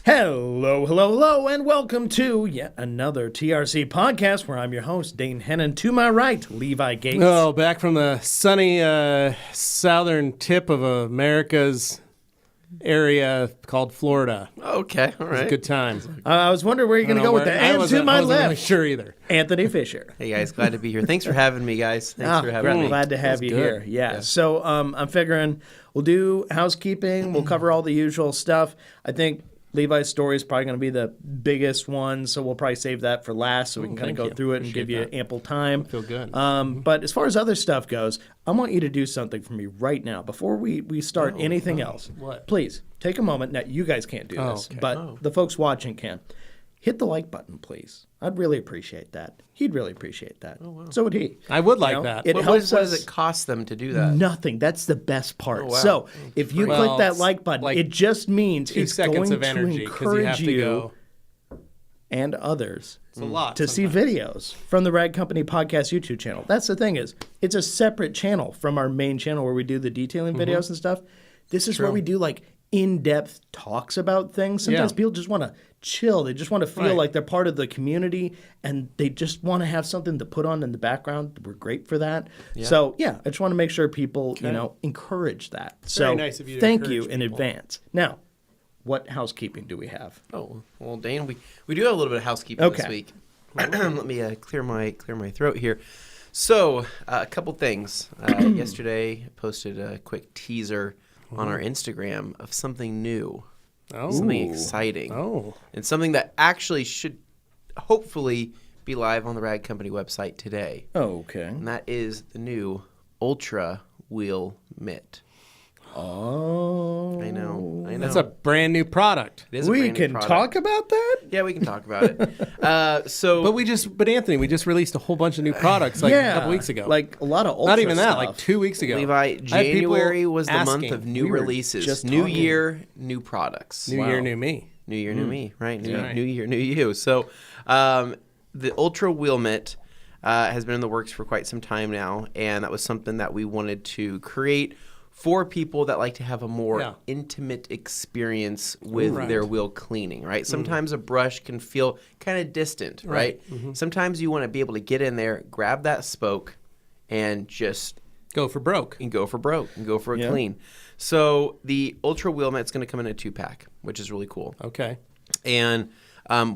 Hello, and welcome to yet another TRC podcast where I'm your host, Dane Hennon. To my right, Levi Gates. Oh, back from the sunny southern tip of America's area called Florida. Okay, all right. It was a good time. I was wondering where you're going to go with that. And to my I wasn't really left, sure either. Anthony Fisher. Hey, guys, glad to be here. Thanks for having me, guys. Thanks for having me. Glad to have you here. Yeah. So I'm figuring we'll do housekeeping. We'll cover all the usual stuff. I think Levi's story is probably going to be the biggest one, so we'll probably save that for last so we can kind of go through it and give you ample time. I feel good. But as far as other stuff goes, I want you to do something for me right now before we start anything else. What? Please, take a moment. Now, you guys can't do this, okay. but the folks watching can. Hit the like button, please. I'd really appreciate that. He'd really appreciate that. Oh, wow. So would he. I would like that. It What does it cost them to do that? Nothing. That's the best part. Oh, wow. So if you click that like button, like it just means 2 it's seconds going of energy to because you encourage have to go. and others It's a lot to see videos from the Rag Company Podcast YouTube channel. That's the thing is, it's a separate channel from our main channel where we do the detailing videos and stuff. This is where we do like in-depth talks about things. Sometimes people just want to chill. They just want to feel like they're part of the community and they just want to have something to put on in the background. We're great for that. Yeah. So, I just want to make sure people, encourage that. Very nice of you to thank you encourage in people. advance. Now, what housekeeping do we have? Oh, well, Dane, we do have a little bit of housekeeping this week. Let me clear my throat here. So, a couple things. Yesterday, I posted a quick teaser on our Instagram of something new, something exciting, and something that actually should hopefully be live on the Rag Company website today. Okay. And that is the new Ultra Wheel Mitt. Oh. I know. That's a brand new product. It is a We brand new can product. talk about that? Yeah, we can talk about it. But Anthony, we just released a whole bunch of new products a couple weeks ago. Like a lot of Ultra Not even that, stuff. like 2 weeks ago. Levi, January was the month of new releases. just New talking. year, new products. New year, new me. New year, new me, right? New year, new you. So the Ultra Wheel Mitt has been in the works for quite some time now, and that was something that we wanted to create for people that like to have a more intimate experience with their wheel cleaning, right? Sometimes a brush can feel kind of distant, right? Sometimes you want to be able to get in there, grab that spoke, and just Go for broke. and go for a clean. So the Ultra Wheel Mitt's going to come in a 2-pack, which is really cool. Okay. And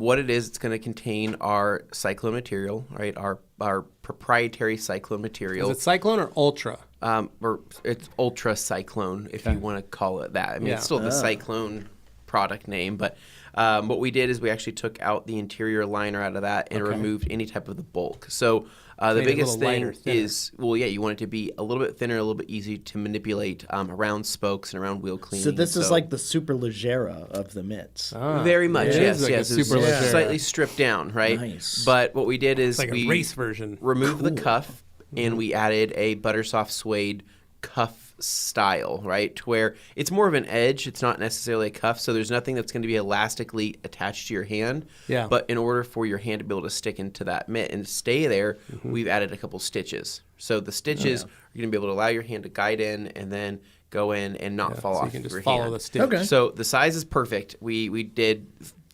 what it is, it's going to contain our Cyclone material, right? Our proprietary Cyclone material. Is it Cyclone or Ultra? Or it's Ultra Cyclone, if you want to call it that. I mean, it's still the Cyclone product name, but what we did is we actually took out the interior liner out of that and removed any type of the bulk. So the biggest thing is, you want it to be a little bit thinner, a little bit easy to manipulate around spokes and around wheel cleaning. So this is like the super leggera of the mitts. Very much, yes. Like Yes, a super it's leggera. slightly stripped down, right? Nice. But what we did is It's like we a race version. removed the cuff and we added a buttersoft suede cuff style, right? To where it's more of an edge. It's not necessarily a cuff, so there's nothing that's going to be elastically attached to your hand. Yeah. But in order for your hand to be able to stick into that mitt and stay there, we've added a couple stitches. So the stitches are going to be able to allow your hand to guide in and then go in and not fall so off you can just your follow hand. the stitch. Okay. So the size is perfect. We did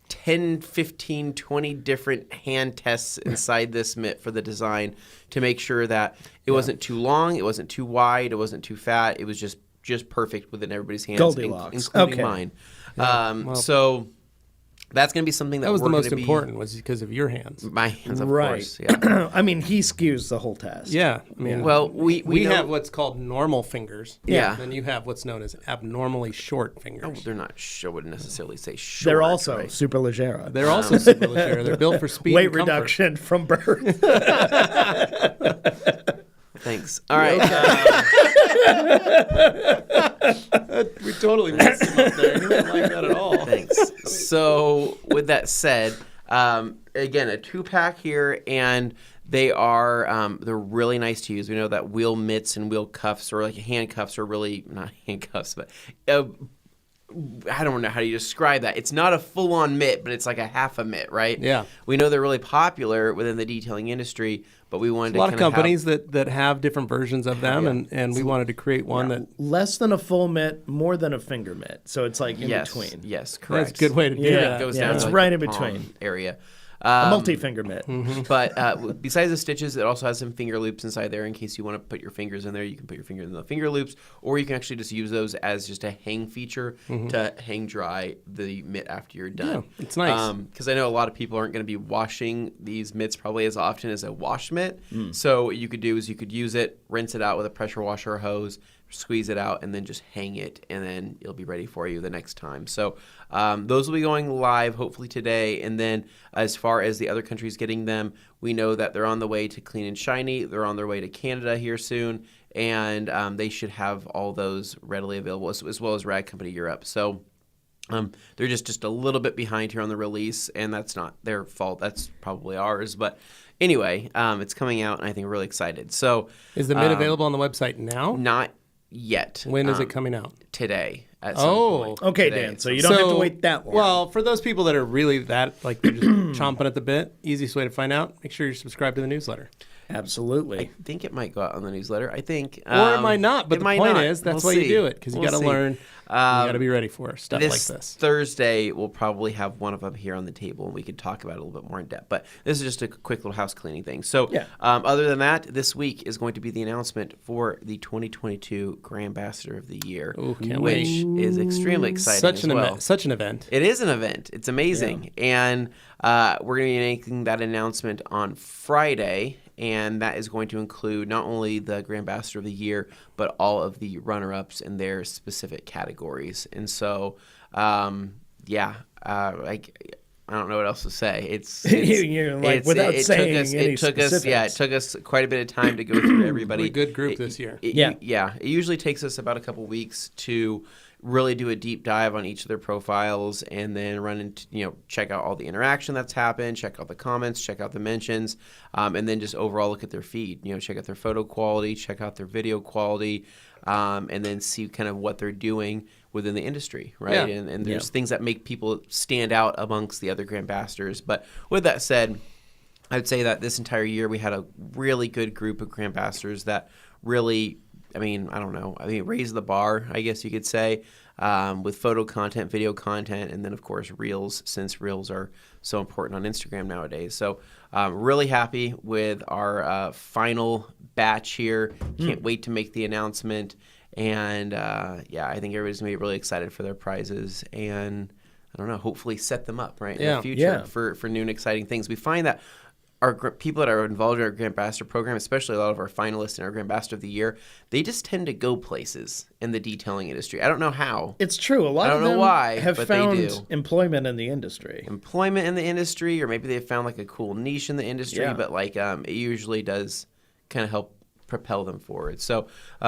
10, 15, 20 different hand tests inside this mitt for the design to make sure that it wasn't too long, it wasn't too wide, it wasn't too fat. It was just perfect within everybody's hands, Goldilocks. including Okay. mine. So that's going to be something that That was we're the most gonna be- important, was because of your hands. My hands, of Right. course. Yeah. I mean, he skews the whole test. Yeah. I mean, Well, we know, have what's called normal fingers. Yeah. And then you have what's known as abnormally short Oh, fingers. they're not. I wouldn't necessarily say short. They're also right? super leggera. They're also super leggera. They're built for speed Weight and comfort. reduction from birth. Thanks. All right. We totally messed him up there. He didn't like that at all. Thanks. So, with that said, again, a 2-pack here, and they're really nice to use. We know that wheel mitts and wheel cuffs, or like handcuffs, are really not handcuffs, but I don't know how you describe that. It's not a full-on mitt, but it's like a half a mitt, right? Yeah. We know they're really popular within the detailing industry, but we wanted A lot of companies have, that have different versions of them, and we wanted to create one that. Less than a full mitt, more than a finger mitt. So it's like in between. Yes, correct. That's a good way to do that. It goes down it's to like right the in between. palm area. A multi-finger mitt. But besides the stitches, it also has some finger loops inside there in case you want to put your fingers in there. You can put your finger in the finger loops, or you can actually just use those as just a hang feature to hang dry the mitt after you're done. Yeah, it's nice. Because I know a lot of people aren't going to be washing these mitts probably as often as a wash mitt. So what you could do is you could use it, rinse it out with a pressure washer or hose, squeeze it out, and then just hang it, and then it'll be ready for you the next time. So those will be going live hopefully today. And then as far as the other countries getting them, we know that they're on the way to Clean and Shiny. They're on their way to Canada here soon, and they should have all those readily available, as well as Rag Company Europe. So they're just a little bit behind here on the release, and that's not their fault. That's probably ours. But anyway, it's coming out, and I think we're really excited. So Is the mitt available on the website now? not yet. When is it coming out? Today. At some point. Okay, Today. Dan. So you don't have to wait that long. Well, for those people that are really that, like they're just chomping at the bit, easiest way to find out, make sure you're subscribed to the newsletter. Absolutely. I think it might go out on the newsletter. I think. Or it might not, but it the might point not. is that's We'll why you see. do it, because you We'll got to see. learn. You got to be ready for stuff like this. Thursday, we'll probably have one of them here on the table, and we can talk about it a little bit more in depth. But this is just a quick little house cleaning thing. So, other than that, this week is going to be the announcement for the 2022 Grand Ambassador of the Year, Ooh, can't which is extremely exciting as well. Such an event. It is an event. It's amazing. And we're going to be making that announcement on Friday, and that is going to include not only the Grand Ambassador of the Year, but all of the runner-ups in their specific categories. And so, I don't know what else to say. You're like, without saying any specifics. It took us quite a bit of time to go through everybody. We're a good group this year. It usually takes us about a couple weeks to really do a deep dive on each of their profiles, and then run into, check out all the interaction that's happened, check out the comments, check out the mentions, and then just overall look at their feed. Check out their photo quality, check out their video quality, and then see kind of what they're doing within the industry, right? Yeah. And there's things that make people stand out amongst the other Grand Ambassadors. But with that said, I'd say that this entire year we had a really good group of Grand Ambassadors that really, raised the bar, I guess you could say, with photo content, video content, and then, of course, Reels, since Reels are so important on Instagram nowadays. So really happy with our final batch here. Can't wait to make the announcement. And, I think everybody's going to be really excited for their prizes. And, I don't know, hopefully set them up, right, in the future for new and exciting things. We find that our people that are involved in our Grand Ambassador program, especially a lot of our finalists in our Grand Ambassador of the Year, they just tend to go places in the detailing industry. I don't know how. It's true. A lot of them have but found they do. employment in the industry. Employment in the industry, or maybe they found like a cool niche in the industry, but it usually does kind of help propel them forward. So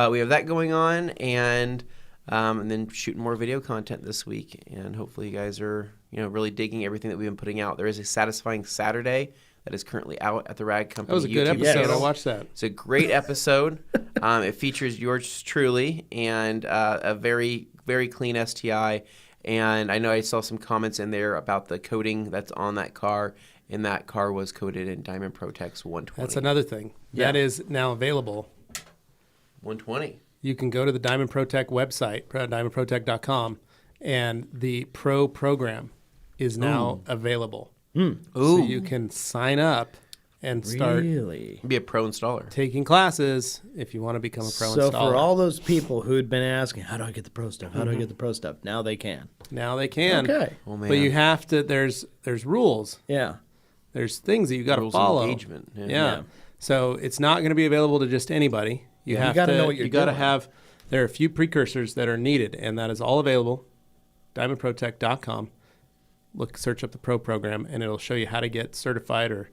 we have that going on, and then shooting more video content this week, and hopefully you guys are really digging everything that we've been putting out. There is a Satisfying Saturday that is currently out at the Rag Company. That was a good YouTube episode. channel. I watched that. It's a great episode. It features yours truly and a very, very clean STI. And I know I saw some comments in there about the coating that's on that car, and that car was coated in Diamond Protex 120. That's another thing. That is now available. 120. You can go to the Diamond Protec website, diamondprotec.com, and the Pro program is now available. So you can sign up and start Be a pro installer. taking classes if you want to become a pro So installer. for all those people who'd been asking, how do I get the pro stuff? How do I get the pro stuff? Now they can. Now they can. Okay. Oh, man. But you have to, there's rules. Yeah. There's things that you got to Rules of follow. engagement. Yeah. So it's not going to be available to just anybody. You have gotta to know what you're you got to doing. have, there are a few precursors that are needed, and that is all available. DiamondProtec.com. Search up the Pro program, and it'll show you how to get certified or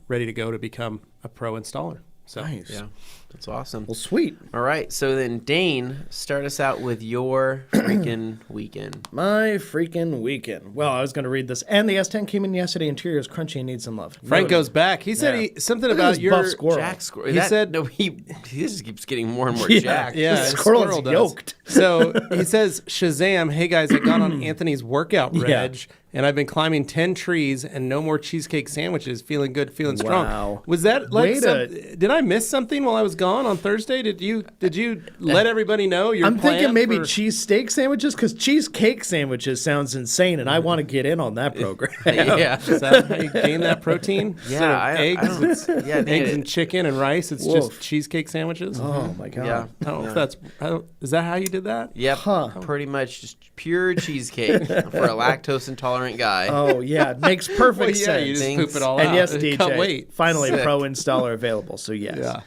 ready to go to become a pro installer. So Nice. Yeah, that's awesome. Well, sweet. All right, so then Dane, start us out with your freaking weekend. My freaking weekend. Well, I was going to read this. And the S10 came in yesterday. Interior is crunchy and needs some love. Frank Noted. goes back. He said Yeah. something Look at about this your buff squirrel. Jack Squirrel. He said- no, he just keeps getting more and more Yeah. jacked. Yeah, The and squirrel is does. yoked. So he says, Shazam, hey guys, I got on Anthony's workout Yeah. reg, and I've been climbing 10 trees and no more cheesecake sandwiches. Feeling good, feeling strong. Wow. Was that like Way to- did I miss something while I was gone on Thursday? Did you let everybody know your I'm thinking plan maybe for- cheesesteak sandwiches because cheesecake sandwiches sounds insane, and I want to get in on that program. Yeah. Is that how you gain that protein? Instead of I eggs, don't, it's yeah, eggs and chicken and rice. It's Woof. just cheesecake sandwiches. Oh my god. yeah. I don't know if that's. Is that how you did that? Yep, Huh. pretty much just pure cheesecake for a lactose intolerant guy. Oh yeah, it makes perfect Well, yeah, sense. you just Things- poop it all And out. yes, Cut DJ, weight. finally Sick. pro installer available. So yes. Yeah.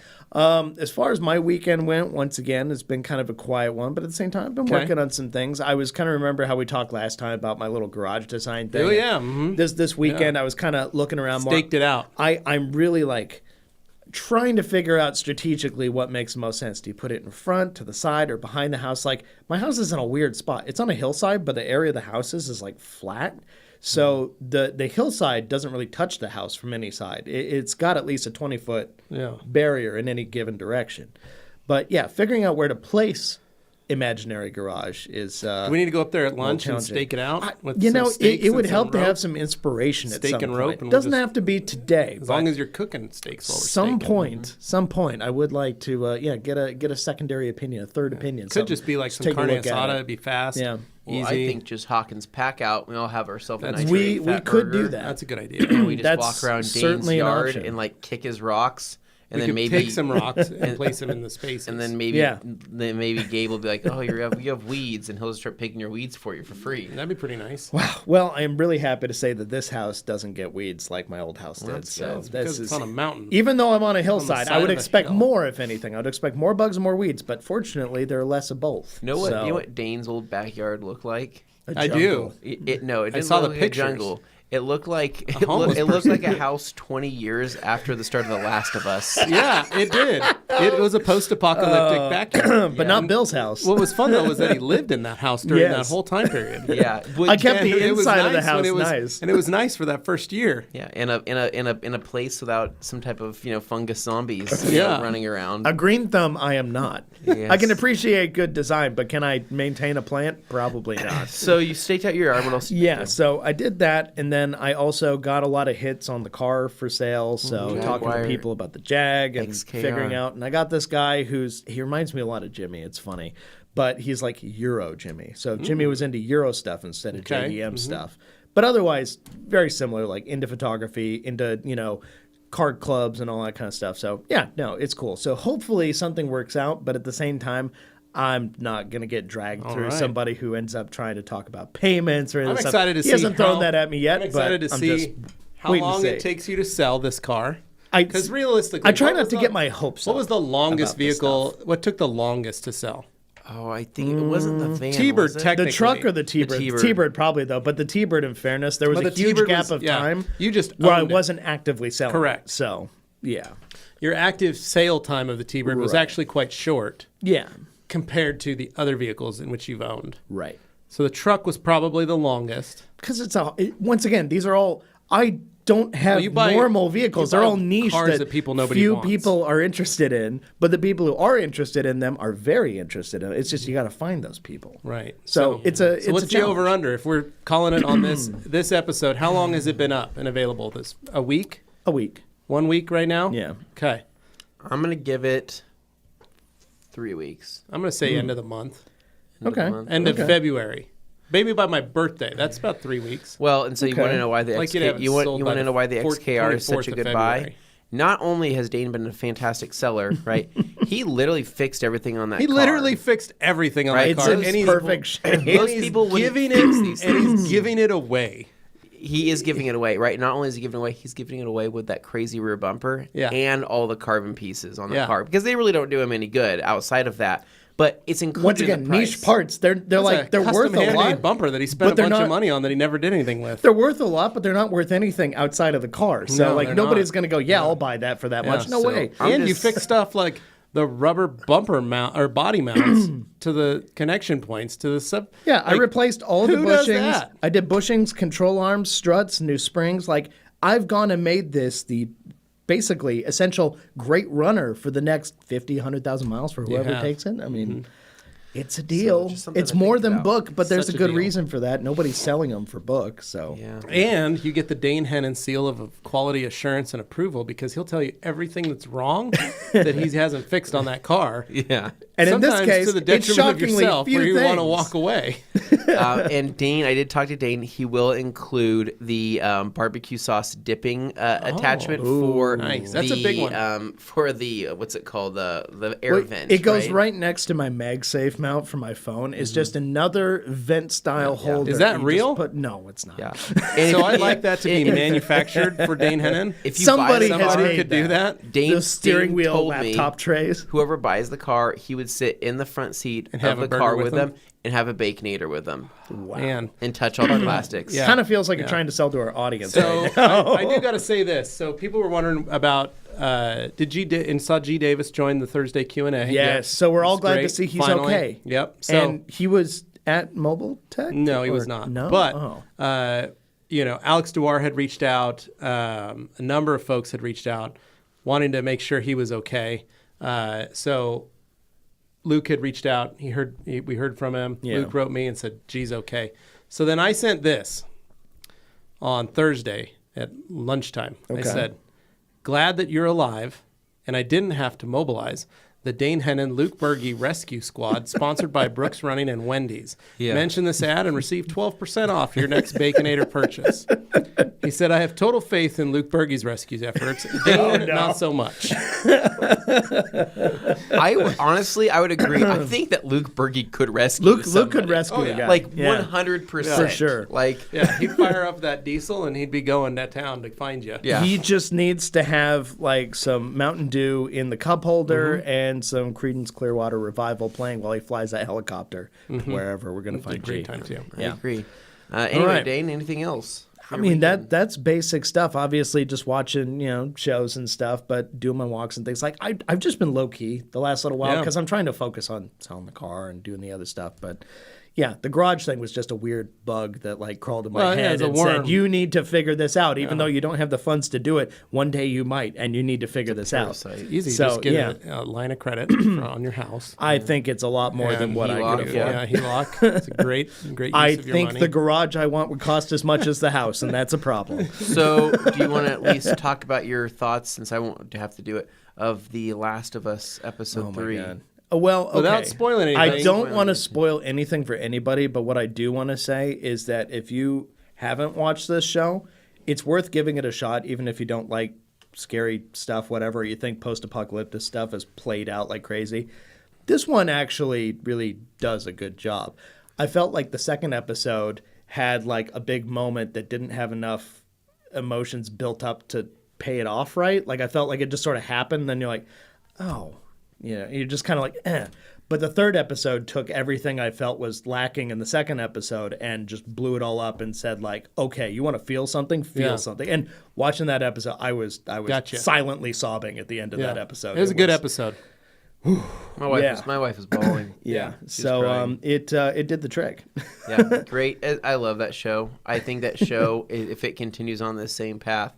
As far as my weekend went, once again, it's been kind of a quiet one, but at the same time, I've been Okay. working on some things. I was kind of remember how we talked last time about my little garage design thing. Oh yeah. Mm-hmm. This weekend, I was kind of looking around more. Staked it out. I'm really like trying to figure out strategically what makes the most sense. Do you put it in front, to the side, or behind the house? Like my house is in a weird spot. It's on a hillside, but the area the house is like flat. So the hillside doesn't really touch the house from any side. It's got at least a 20-foot Yeah. barrier in any given direction. But yeah, figuring out where to place imaginary garage is Do we need to go up there at lunch and challenging. stake it out? With you some know, steaks it would and help some to rope? have some inspiration at Steak some and point. rope, and we'll Doesn't just- have to be today. As long as you're cooking steaks while we're some staking. some point, I would like to get a secondary opinion, a third opinion. Could something. just be like Just some take a carne look at asada. it. It'd be fast. Yeah. Well, I Easy. think just Hawkins pack out. We all have ourselves a That's- nice we fat could burger, do that. That's a good idea. And we just That's walk around Dane's certainly an yard option. and like kick his rocks, and we then could maybe take some rocks and place them in the spaces. and then maybe Yeah. then maybe Gabe will be like, "Oh, you have weeds," and he'll start picking your weeds for you for free. That'd be pretty nice. Well, I am really happy to say that this house doesn't get weeds like my old house did. that's So good. Because this it's is on a mountain. even though I'm on a hillside, I side would of a expect hill. more. If anything, I would expect more bugs and more weeds. But fortunately, there are less of both. You know what? So, You know what Dane's old backyard looked like? a I jungle. do. It didn't saw look the like pictures. a jungle. It looked like homeless it looked like a house 20 years after the start of The Last of Us. Yeah, it did. It was a post-apocalyptic backyard. But not Bill's house. What was fun though was that he lived in that house during Yes. that whole time period. Yeah, I kept And the it was inside of the nice when house it was- nice. and it was nice for that first year. yeah, in a place without some type of fungus zombies you Yeah. know, running around. A green thumb, I am not. Yes. I can appreciate good design, but can I maintain a plant? Probably not. So you staked out your yard. What else? Yeah, so I did that, and then I also got a lot of hits on the car for sale. So talking Jaguar to people about the Jag and XKR. figuring out. And I got this guy he reminds me a lot of Jimmy. It's funny, but he's like Euro Jimmy. So Jimmy was into Euro stuff instead of Okay. JDM stuff, but otherwise very similar, like into photography, into card clubs and all that kind of stuff. So yeah, no, it's cool. So hopefully something works out, but at the same time, I'm not going to get dragged through right. somebody who ends up trying to talk about payments or I'm anything. excited to see. He hasn't thrown how- that at me yet, I'm excited but to I'm see just how waiting to long see. it takes you to sell this car. I- Because realistically, I try what not was to the- get my hopes What up was the longest about this vehicle? stuff. What took the longest to sell? Oh, I think it wasn't the van. T-Bird was it? tech- The truck or the T-Bird. T-Bird? T-Bird probably though, but the T-Bird, in fairness, there was Well, a the huge T-Bird gap was- of yeah. time You just where I owned it. wasn't actively selling. Correct. So yeah, Your active sale time of the T-Bird was Right. actually quite short yeah, compared to the other vehicles in which you've owned. right. So the truck was probably the longest. Because once again, these are all I don't have you buy- normal vehicles. you They're buy all niche cars that nobody few wants. people are interested in. But the people who are interested in them are very interested in it. It's just you got to find those people. Right. So it's a So what's the challenge. over under? If we're calling it on this episode, how long has it been up and available? A week? A week. 1 week right now? Yeah. Okay. I'm gonna give it 3 weeks. I'm going to say end of the month. End of the Okay. month. End Okay. of February. Maybe by my birthday. That's about 3 weeks. Well, and so you Okay. want to know why the Like you'd have it you want sold you by want to the know why the 24th XKR is such a of good February. buy. Not only has Dane been a fantastic seller, right? He literally fixed everything on that. He car. literally fixed everything on Right. that It's car. in and he's- perfect shape. and Most he's people wouldn't giving fix it, these and things. he's giving it away. He is giving it away, right? Not only is he giving it away, he's giving it away with that crazy rear bumper Yeah. and all the carbon pieces on the Yeah. car because they really don't do him any good outside of that. but it's included Once in again, the price. niche parts. They're worth custom a handmade lot. bumper that he spent a but they're bunch of not- money on that he never did anything with. They're worth a lot, but they're not worth anything outside of the car. So No, like they're nobody's not. going to go, I'll buy that for that much. No so way. I'm And you just- fix stuff like the rubber bumper mount or body mounts to the connection points to the sub. Yeah, I like, replaced all the who does bushings. that? I did bushings, control arms, struts, new springs. Like I've gone and made this the basically essential great runner for the next 50, 100,000 miles for whoever have. takes it. I mean, it's a deal. just something It's to more think than about. book, but there's Such a a good deal. reason for that. Nobody's selling them for book, so Yeah. And you get the Dane Hennon seal of quality assurance and approval because he'll tell you everything that's wrong that he hasn't fixed on that car. Yeah. And in this Sometimes case, to the it's detriment of shockingly yourself, few where you want to things. walk away. And Dane, I did talk to Dane. He will include the barbecue sauce dipping attachment for nice. That's a big one. For the what's it called, the air Well, vent. it goes right next to my MagSafe mount for my phone. It's just another vent style holder. Is that You just real? no, it's not. Yeah. So I'd like that to be manufactured for Dane Hennon. If you Somebody buy has Somebody made could do that. Dane, The steering Dane wheel told laptop me, trays. whoever buys the car, he would sit in the front seat And have of a the burger car with with them? them and have a Baconator with them Man. and touch all the plastics. Yeah. Kind of feels like you're trying to sell to our audience. So right now. I do got to say this. So people were wondering about saw G Davis join the Thursday Q&A. Yes. So we're all It's glad to great. see he's Finally. okay. Yep. So And he was at Mobile Tech? no, he was Or- not. No. But Oh. Alex Dewar had reached out. A number of folks had reached out, wanting to make sure he was okay. So Luke had reached out. We heard from him. Yeah. Luke wrote me and said, "G's okay." So then I sent this on Thursday at lunchtime. Okay. I said, "Glad that you're alive, and I didn't have to mobilize the Dane Hennon Luke Berge Rescue Squad, sponsored by Brooks Running and Wendy's. Yeah. Mention this ad and receive 12% off your next Baconator purchase." He said, "I have total faith in Luke Berge's rescue efforts. Dane, not so much." Honestly, I would agree. I think that Luke Berge could rescue Luke somebody. could rescue a guy. Like Yeah. 100%. For sure. Like, Yeah, he'd fire up that diesel and he'd be going to town to find you. yeah. He just needs to have like some Mountain Dew in the cup holder Mm-hmm. and some Creedence Clearwater Revival playing while he flies that helicopter to wherever we're going to It's a find great G. time too. I Yeah. agree. Anyway, right. Dane, anything else? I mean that's basic stuff. Obviously, just watching shows and stuff, but doing my walks and things. Like I've just been low key the last little while Yeah. because I'm trying to focus on selling the car and doing the other stuff. But yeah, the garage thing was just a weird bug that like crawled in my Well, yeah, head it's a and worm. said, "You need to figure this out." Even though you don't have the funds to do it, one day you might, and you need to figure this out. Easy. So, Just get yeah. a line of credit on your house. I think it's a lot more than what I HELOC, could afford. Yeah, HELOC. It's a great use I of your think money. the garage I want would cost as much as the house, and that's a problem. So, do you want to at least talk about your thoughts, since I won't have to do it, of The Last of Us episode 3? Well, okay. Without spoiling I anything. don't want to spoil anything for anybody, but what I do want to say is that if you haven't watched this show, it's worth giving it a shot, even if you don't like scary stuff, whatever. You think post-apocalyptic stuff is played out like crazy. This one actually really does a good job. I felt like the second episode had like a big moment that didn't have enough emotions built up to pay it off right. Like I felt like it just sort of happened, then you're like, oh. You're just kind of like, eh. But the third episode took everything I felt was lacking in the second episode and just blew it all up and said like, okay, you want to feel something, feel Yeah. something. And watching that episode, I was Gotcha. silently sobbing at the end of that episode. It was a good episode. My wife was bawling. Yeah. She was So crying. it did the trick. Yeah, great. I love that show. I think that show, if it continues on this same path,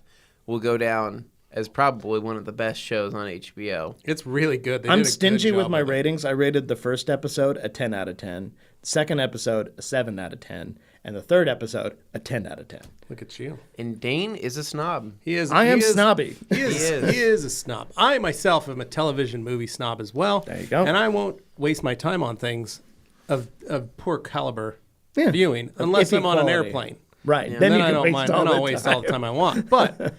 will go down as probably one of the best shows on HBO. It's really good. They I'm did a good stingy with job my of it. ratings. I rated the first episode a 10 out of 10, second episode a 7 out of 10, and the third episode a 10 out of 10. Look at you. And Dane is a snob. He is. I am he is- snobby. He is, He is. he is a snob. I myself am a television movie snob as well. There you go. And I won't waste my time on things of poor caliber Yeah. viewing unless iffy I'm on an quality. airplane. Right. Yeah. Then, Then you I can don't waste mind. all Then I'll the waste all the time I want. But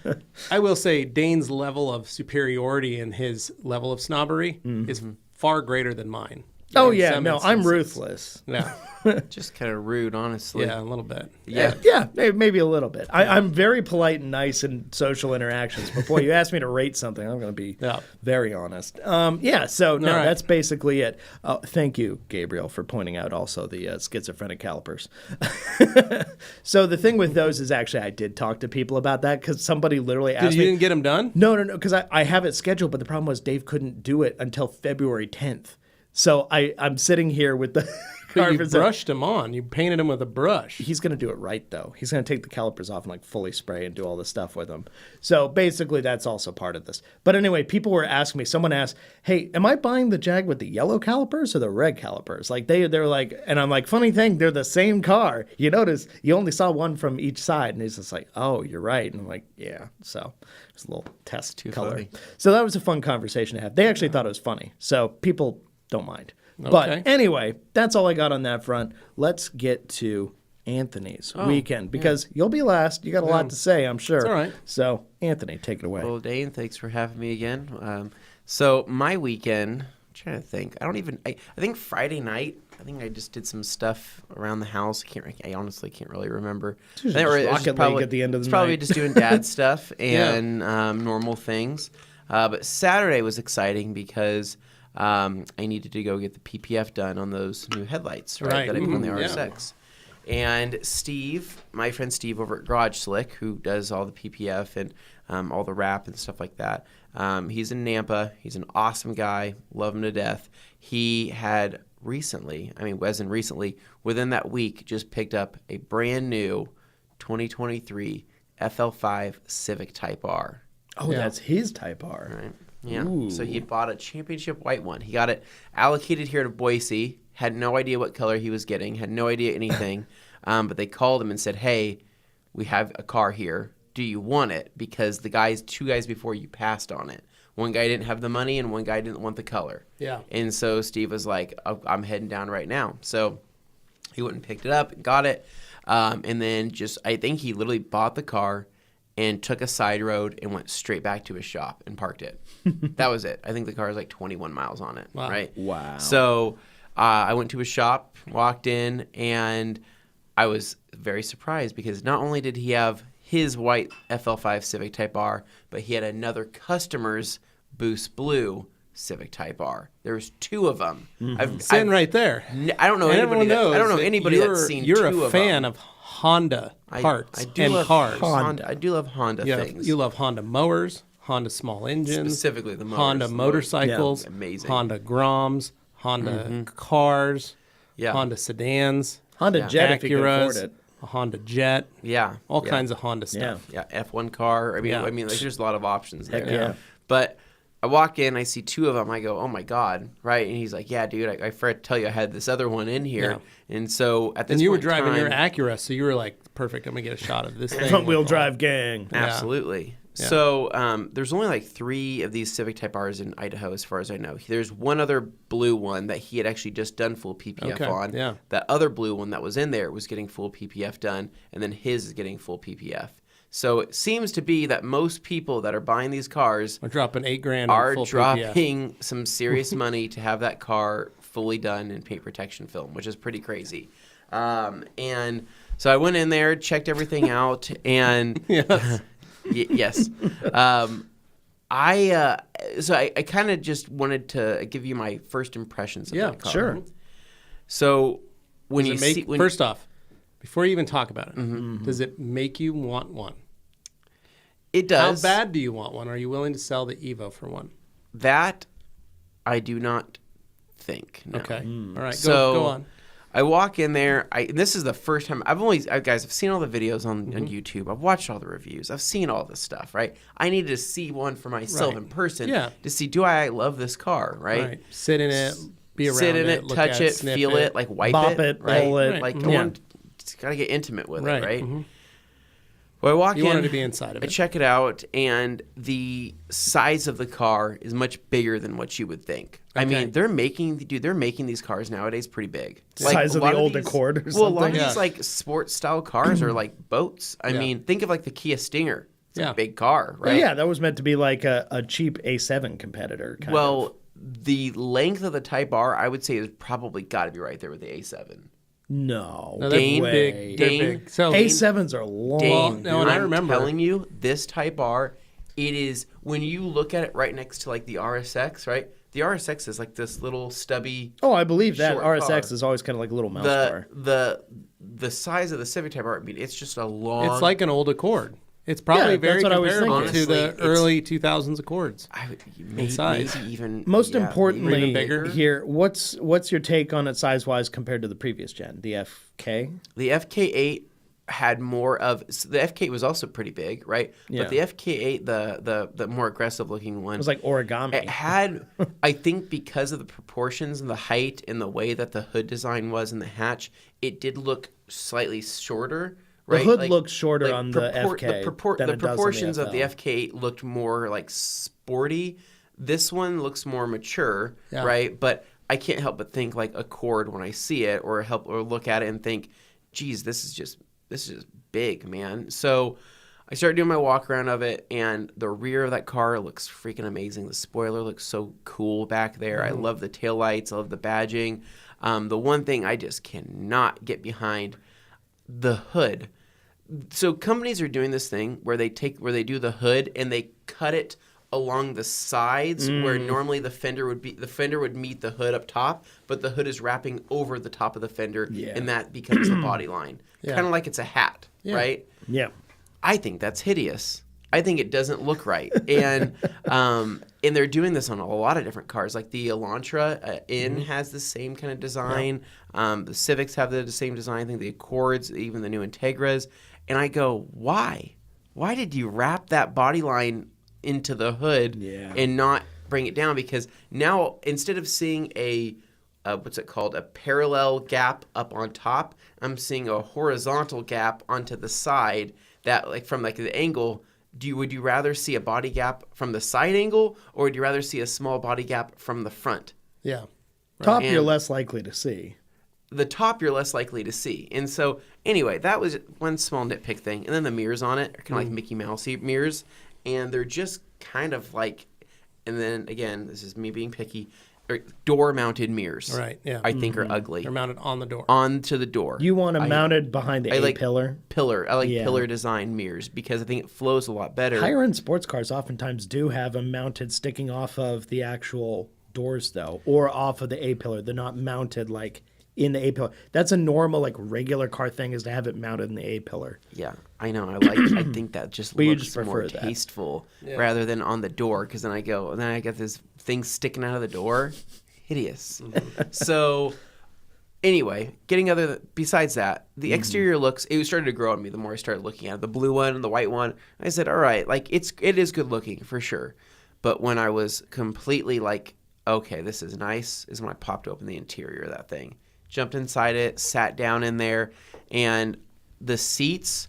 I will say Dane's level of superiority and his level of snobbery is far greater than mine. Oh, in yeah. some No, I'm instances. ruthless. Yeah. Just kind of rude, honestly. Yeah, a little bit. Yeah. Yeah, maybe a little bit. I'm very polite and nice in social interactions. But boy, you ask me to rate something, I'm going to be very honest. Yeah, so no, right. that's basically it. Thank you, Gabriel, for pointing out also the schizophrenic calipers. So the thing with those is actually I did talk to people about that because somebody literally asked You me. didn't get them done? No, because I have it scheduled, but the problem was Dave couldn't do it until February 10th. So I'm sitting here with the But you carpets. brushed them on. You painted them with a brush. He's going to do it right, though. He's going to take the calipers off and like fully spray and do all this stuff with them. So basically, that's also part of this. But anyway, people were asking me. Someone asked, "Hey, am I buying the Jag with the yellow calipers or the red calipers?" Like they're like, and I'm like, funny thing, they're the same car. You notice you only saw one from each side, and he's just like, "Oh, you're right." And I'm like, "Yeah." So it's a little test color. funny. So that was a fun conversation to have. They actually thought it was funny. So people don't mind. But Okay. anyway, that's all I got on that front. Let's get to Anthony's weekend because you'll be last. You got a lot to say, I'm sure. It's all right. So, Anthony, take it away. Well, Dane, thanks for having me again. So my weekend, I'm trying to think. I think Friday night. I think I just did some stuff around the house. I honestly can't really remember. Just I think it was Rocket probably- League at the end of the it's probably night. just doing dad stuff and normal things. But Saturday was exciting because I needed to go get the PPF done on those new headlights, right? That I put on the RSX. And Steve, my friend Steve over at Garage Slick, who does all the PPF and all the wrap and stuff like that, he's in Nampa. He's an awesome guy. Love him to death. He had recently, within that week, just picked up a brand new 2023 FL5 Civic Type R. Oh, that's his Type R. Right. Yeah. Ooh. So he bought a championship white one. He got it allocated here to Boise. Had no idea what color he was getting. Had no idea anything. But they called him and said, "Hey, we have a car here. Do you want it?" Because two guys before you passed on it. One guy didn't have the money and one guy didn't want the color. Yeah. And so Steve was like, "I'm heading down right now." So he went and picked it up, got it, and then I think he literally bought the car and took a side road and went straight back to his shop and parked it. That was it. I think the car is like 21 miles on it, right? Wow. So I went to his shop, walked in, and I was very surprised because not only did he have his white FL5 Civic Type R, but he had another customer's Boost Blue Civic Type R. There was two of them. Sitting right there. I don't know And anybody. everyone knows I don't know that anybody that's seen You're two a of fan them. of Honda parts I do and love cars. Honda. I do love Honda Yeah, things. you love Honda mowers, Honda small engines, Specifically the mowers. Honda The mowers. motorcycles, Yeah, amazing. Honda Groms, Honda cars, Yeah. Honda sedans, Honda Jet, if you can afford Acuras, it. a Honda Jet, Yeah. all yeah. kinds of Honda stuff. Yeah, F1 car. I mean, Yeah. like there's a lot of options there. Heck yeah. But I walk in, I see two of them. I go, "Oh my god!" Right? And he's like, "Yeah, dude, I forgot to tell you, I had this other one in here." And so at this And you were point in driving your time- Acura, so you were like, perfect, I'm going to get a shot of this thing. Front wheel drive gang. Absolutely. Yeah. So there's only like 3 of these Civic Type R's in Idaho, as far as I know. There's one other blue one that he had actually just done full PPF Okay, on. yeah. That other blue one that was in there was getting full PPF done, and then his is getting full PPF. So it seems to be that most people that are buying these cars We're dropping $8,000 on are full PPF. dropping some serious money to have that car fully done in paint protection film, which is pretty crazy. And so I went in there, checked everything out, and Yes. yes. I kind of just wanted to give you my first impressions of that car. Sure. So when you Does it see make, first off, before you even talk about it, does it make you want one? it How does bad do you want one? Are you willing to sell the Evo for one? that, I do not think. No. Okay. All right. So Go on. I walk in there. This is the first time I've seen all the videos on YouTube. I've watched all the reviews. I've seen all this stuff. Right. I needed to see one for myself Right. in person. Yeah. To see, do I love this car? Right. Sit in it, be around Sit in it, look touch at it, sniff feel it, like wipe Bop it, right? roll it. Like Right. I Yeah. want, just gotta get intimate with Right. it, right? Mhm. Well, I walk You in. wanted to be inside of I it. check it out, and the size of the car is much bigger than what you would think. I Okay. mean, they're making these cars nowadays pretty big. Size a of lot the old these- Accord or Well, a lot of something? Yeah. these like sports style cars are like boats. I Yeah. mean, think of like the Kia Stinger. It's Yeah. a big car, right? Yeah, that was meant to be like a cheap A7 competitor. Kind Well, of. the length of the Type R, I would say, is probably got to be right there with the A7. No, No, they're Dane, big. They're Dane, big. So A7s are long. Dane, no, and I I'm remember. telling you, this Type R, it is, when you look at it right next to like the RSX, right? The RSX is like this little stubby. Oh, I believe that short RSX car. is always kind of like a little mouse car. The size of the Civic Type R, I mean, it's just a long. It's like an old Accord. It's probably Yeah, very that's what I was comparable thinking. to the Honestly, early 2000s Accords. I would, in size. maybe even. Most yeah, maybe importantly, even bigger. here, what's your take on it size wise compared to the previous gen, the FK? the FK8 had more of. So the FK8 was also pretty big, right? Yeah. But the FK8, the more aggressive looking one, It was like origami. it had, I think, because of the proportions and the height and the way that the hood design was in the hatch, it did look slightly shorter. The Right? hood looks shorter on the purport- FK than the it does on proportions the of the FL. FK8 looked more like sporty. This one looks more mature, Yeah. right? But I can't help but think like Accord when I see it, or look at it and think, geez, this is just big, man. So I started doing my walk around of it, and the rear of that car looks freaking amazing. The spoiler looks so cool back there. I love the taillights. I love the badging. The one thing I just cannot get behind, the hood. So companies are doing this thing where they do the hood and they cut it along the sides where normally the fender would meet the hood up top, but the hood is wrapping over the top of the fender, and that becomes the body line. Yeah. Kind of like it's a hat, right? Yeah. I think that's hideous. I think it doesn't look right, and they're doing this on a lot of different cars. Like the Elantra has the same kind of design. The Civics have the same design. I think the Accords, even the new Integras. And I go, why? Why did you wrap that body line into the hood and not bring it down? Because now instead of seeing a what's it called, a parallel gap up on top, I'm seeing a horizontal gap onto the side that, like, from like the angle. Would you rather see a body gap from the side angle, or would you rather see a small body gap from the front? Yeah. Top And- you're less likely to see. The top you're less likely to see. And so anyway, that was one small nitpick thing. And then the mirrors on it are kind of like Mickey Mousey mirrors, and they're just kind of like, and then again, this is me being picky, door mounted mirrors. Right, yeah. I think are ugly. They're mounted on the door. Onto the door. You want it mounted behind the I A like pillar. I like Yeah. pillar design mirrors because I think it flows a lot better. Higher end sports cars oftentimes do have them mounted sticking off of the actual doors, though, or off of the A pillar. They're not mounted like in the A pillar. That's a normal, like, regular car thing, is to have it mounted in the A pillar. Yeah, I know. I think that just But you looks just more prefer that. tasteful rather than on the door. Because then I got this thing sticking out of the door. Hideous. So anyway, besides that, the exterior looks, it started to grow on me the more I started looking at it. The blue one and the white one. I said, all right, like it is good looking for sure. But when I was completely like, okay, this is nice, is when I popped open the interior of that thing. Jumped inside it, sat down in there, and the seats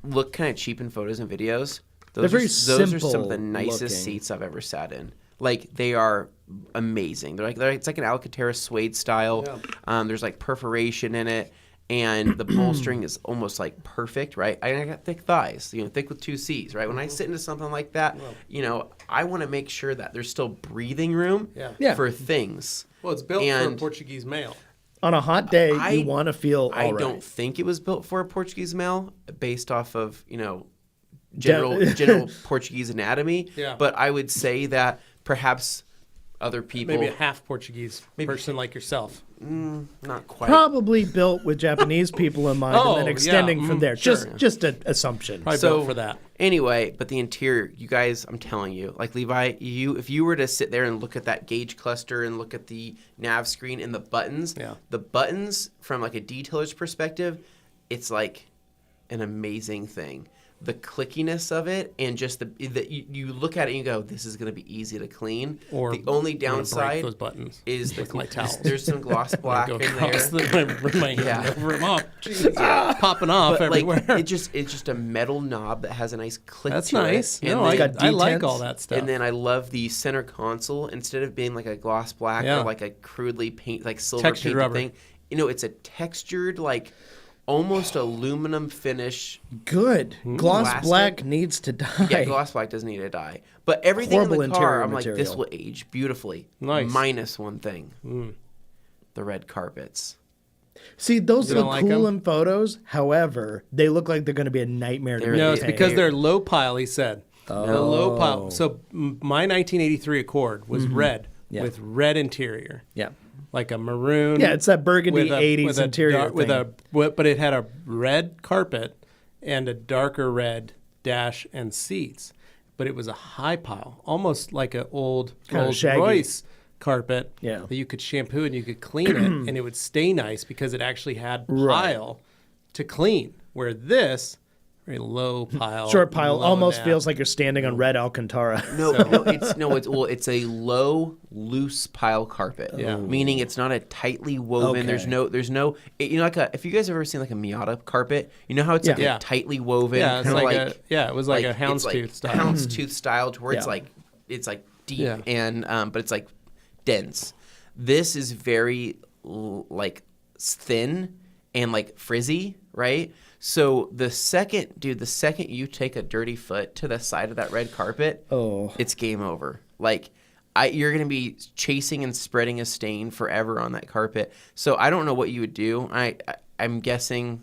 look kind of cheap in photos and videos. They're very those are some of the simple nicest looking. seats I've ever sat in. Like, they are amazing. It's like an Alcantara suede style. Yeah. There's like perforation in it, and the bolstering is almost like perfect, right? I got thick thighs, thick with two C's, right? When I sit into something like that, I want to make sure that there's still breathing room Yeah. for things. Well, it's built for a And- Portuguese male. On a hot day, I- you want to feel all I right. don't think it was built for a Portuguese male based off of, general Portuguese anatomy. Yeah. But I would say that perhaps other people, Maybe a half Portuguese person like yourself. not quite. Probably built with Japanese people in mind, Oh, and then extending yeah. from there. Sure. Just an assumption. Probably So- built for that. Anyway, but the interior, you guys, I'm telling you, like Levi, if you were to sit there and look at that gauge cluster and look at the nav screen and the buttons, the buttons from like a detailer's perspective, it's like an amazing thing. The clickiness of it, and just you look at it and you go, this is going to be easy to clean. Or the only I'm gonna break downside those buttons is with my towels. there's some gloss black Go in there. across my hand Yeah. over them off. Popping off But everywhere. like it's just a metal knob that has a nice click That's to nice. it. And No, then- I like detents. all that stuff. And then I love the center console. Instead of being like a gloss black Yeah. or like a crudely silver Textured painted rubber. thing, it's a textured, like almost aluminum finish. Good. Gloss Plastic. black needs to die. Yeah, gloss black does need to die. But everything Horrible in the car, interior I'm like, this material. will age beautifully. Nice. Minus one thing. The red carpets. See, those You look don't like cool 'em? in photos. However, they look like they're going to be a nightmare to No, it's maintain. because they're low pile, he said. The low pile. So my 1983 Accord was red Yeah. with red interior. Yeah. Like a maroon. Yeah, it's that burgundy with a- 80s with a interior dark- with thing. but it had a red carpet and a darker red dash and seats. But it was a high pile, almost like an old Kinda Rolls shaggy. Royce carpet Yeah. that you could shampoo and you could clean it and it would stay nice because it actually had Right. pile to clean. Where this, very low pile. Short pile low almost nap. feels like you're standing on red Alcantara. It's a low, loose pile carpet. Yeah. Meaning it's not a tightly woven. Okay. There's no, if you guys have ever seen like a Miata carpet, you know how it's like Yeah. a tightly woven, Yeah, it's kinda like it was like a it's houndstooth style. houndstooth style, to where it's Yeah. like deep Yeah. and but it's like dense. This is very like thin and like frizzy, right? So the second you take a dirty foot to the side of that red carpet, it's game over. Like you're going to be chasing and spreading a stain forever on that carpet. So I don't know what you would do. I'm guessing.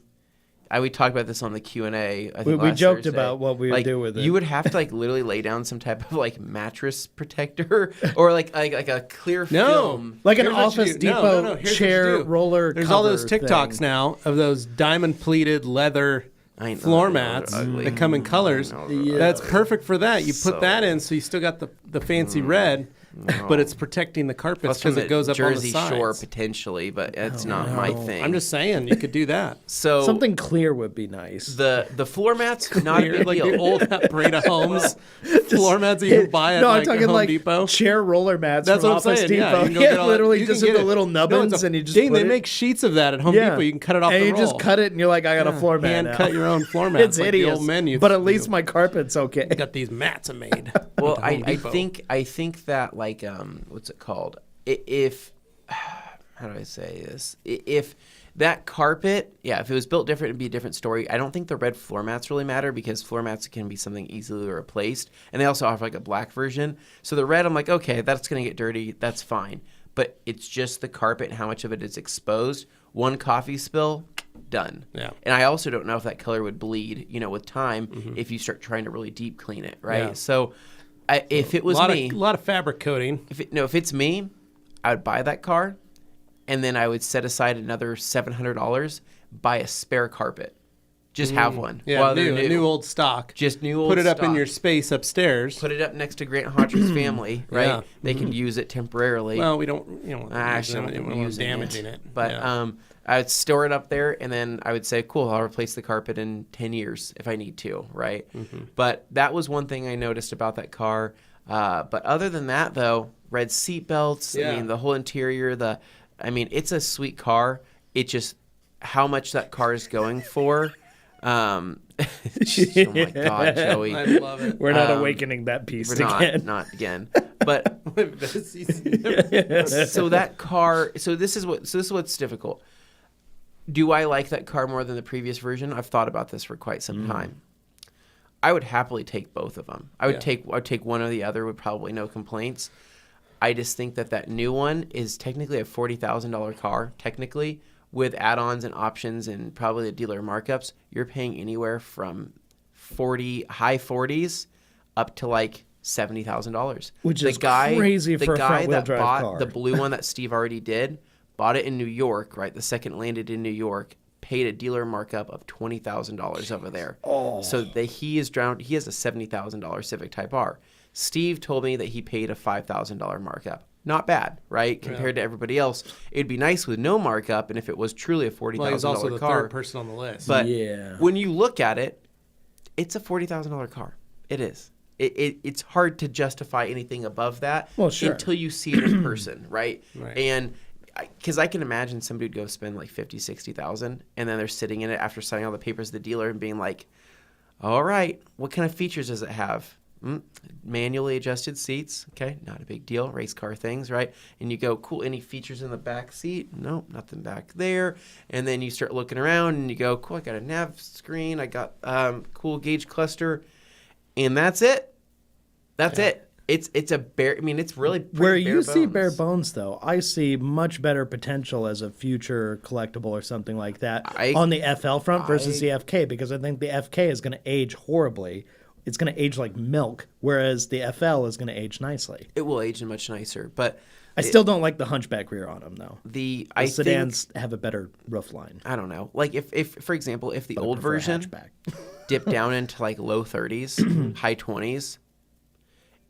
We talked about this on the Q&A. I think We last joked Thursday. about what we would do with it. You would have to like literally lay down some type of like mattress protector or like a clear film. Like an Here's what you Office do. Depot Here's what you chair do. roller There's all those cover TikToks thing. now of those diamond pleated leather I know, floor those are mats ugly. that come in colors. Yeah. That's perfect for that. You put So- that in, so you still got the fancy red, but it's protecting the carpets Plus from because it the goes up Jersey on the sides. Shore potentially, but it's not my thing. I'm just saying you could do that. so Something clear would be nice. the floor mats not a You're big like deal. the old Breda Homes floor mats that you can buy at no, like I'm talking Home like Depot. chair roller mats That's from what I'm Office saying. Depot. Yeah, you can go get all that- literally you just can in get the it. little No, nubbins, it's a- and you just Dane, put they it. make sheets of that at Home Depot. You can cut it off and the you just roll. cut it, and you're like, I got a floor mat Hand now. cut your own floor mats. It's like hideous, the old men used but to at least do. my carpet's okay. Got these mats made. Well, at Home I Depot. think that like what's it called? If how do I say this? If that carpet, if it was built different, it'd be a different story. I don't think the red floor mats really matter because floor mats can be something easily replaced, and they also offer like a black version. So the red, I'm like, okay, that's gonna get dirty. That's fine. But it's just the carpet and how much of it is exposed. One coffee spill, done. Yeah. And I also don't know if that color would bleed, with time if you start trying to really deep clean it, right? Yeah. So if it was me, a lot of fabric coating. if it's me, I would buy that car, and then I would set aside another $700, buy a spare carpet, just have one. Yeah, while they're new old stock. Just new old Put it up in stock. your space upstairs. Put it up next to Grant Hodger's family, right? Yeah. They can use it temporarily. Well, we don't, I actually we don't don't use want damaging it. But yeah. I would store it up there, and then I would say, cool, I'll replace the carpet in 10 years if I need to, right? But that was one thing I noticed about that car. But other than that, though, red seat belts, Yeah. I mean, the whole interior, it's a sweet car. It just, how much that car is going for. Oh my God, Joey. I love it. We're not awakening that piece We're again. not again. But so that car. So this is what's difficult. Do I like that car more than the previous version? I've thought about this for quite some time. I would happily take both of them. I would take one or the other with probably no complaints. I just think that new one is technically a $40,000 car. Technically, with add-ons and options and probably the dealer markups, you're paying anywhere from high 40s up to like $70,000. Which is crazy for a front-wheel that drive bought car. the blue one that Steve already did, bought it in New York, right? The second landed in New York, paid a dealer markup of $20,000 over there. So he has a $70,000 Civic Type R. Steve told me that he paid a $5,000 markup. Not bad, right? Compared to everybody else. It'd be nice with no markup, and if it was truly a $40,000 Well, he's also the car. third person on the list. But Yeah. when you look at it, it's a $40,000 car. It is. It's hard to justify anything above that until you see it in person, right? Right. And because I can imagine somebody would go spend like $50,000, $60,000, and then they're sitting in it after signing all the papers to the dealer and being like, all right, what kind of features does it have? Manually adjusted seats. Okay, not a big deal. Race car things, right? And you go, cool, any features in the back seat? Nope, nothing back there. And then you start looking around and you go, cool, I got a nav screen. I got cool gauge cluster. And that's it. That's it. It's a bare, I mean, it's really pretty Where you bare see bones. bare bones, though, I see much better potential as a future collectible or something like that on the FL front versus the FK, because I think the FK is going to age horribly. It's going to age like milk, whereas the FL is going to age nicely. It will age much nicer, but I still don't like the hunchback rear on them, though. the Sedans have a better roof line. I don't know. Like if for example, if the old prefer a version hatchback. dipped down into like low 30s, high 20s,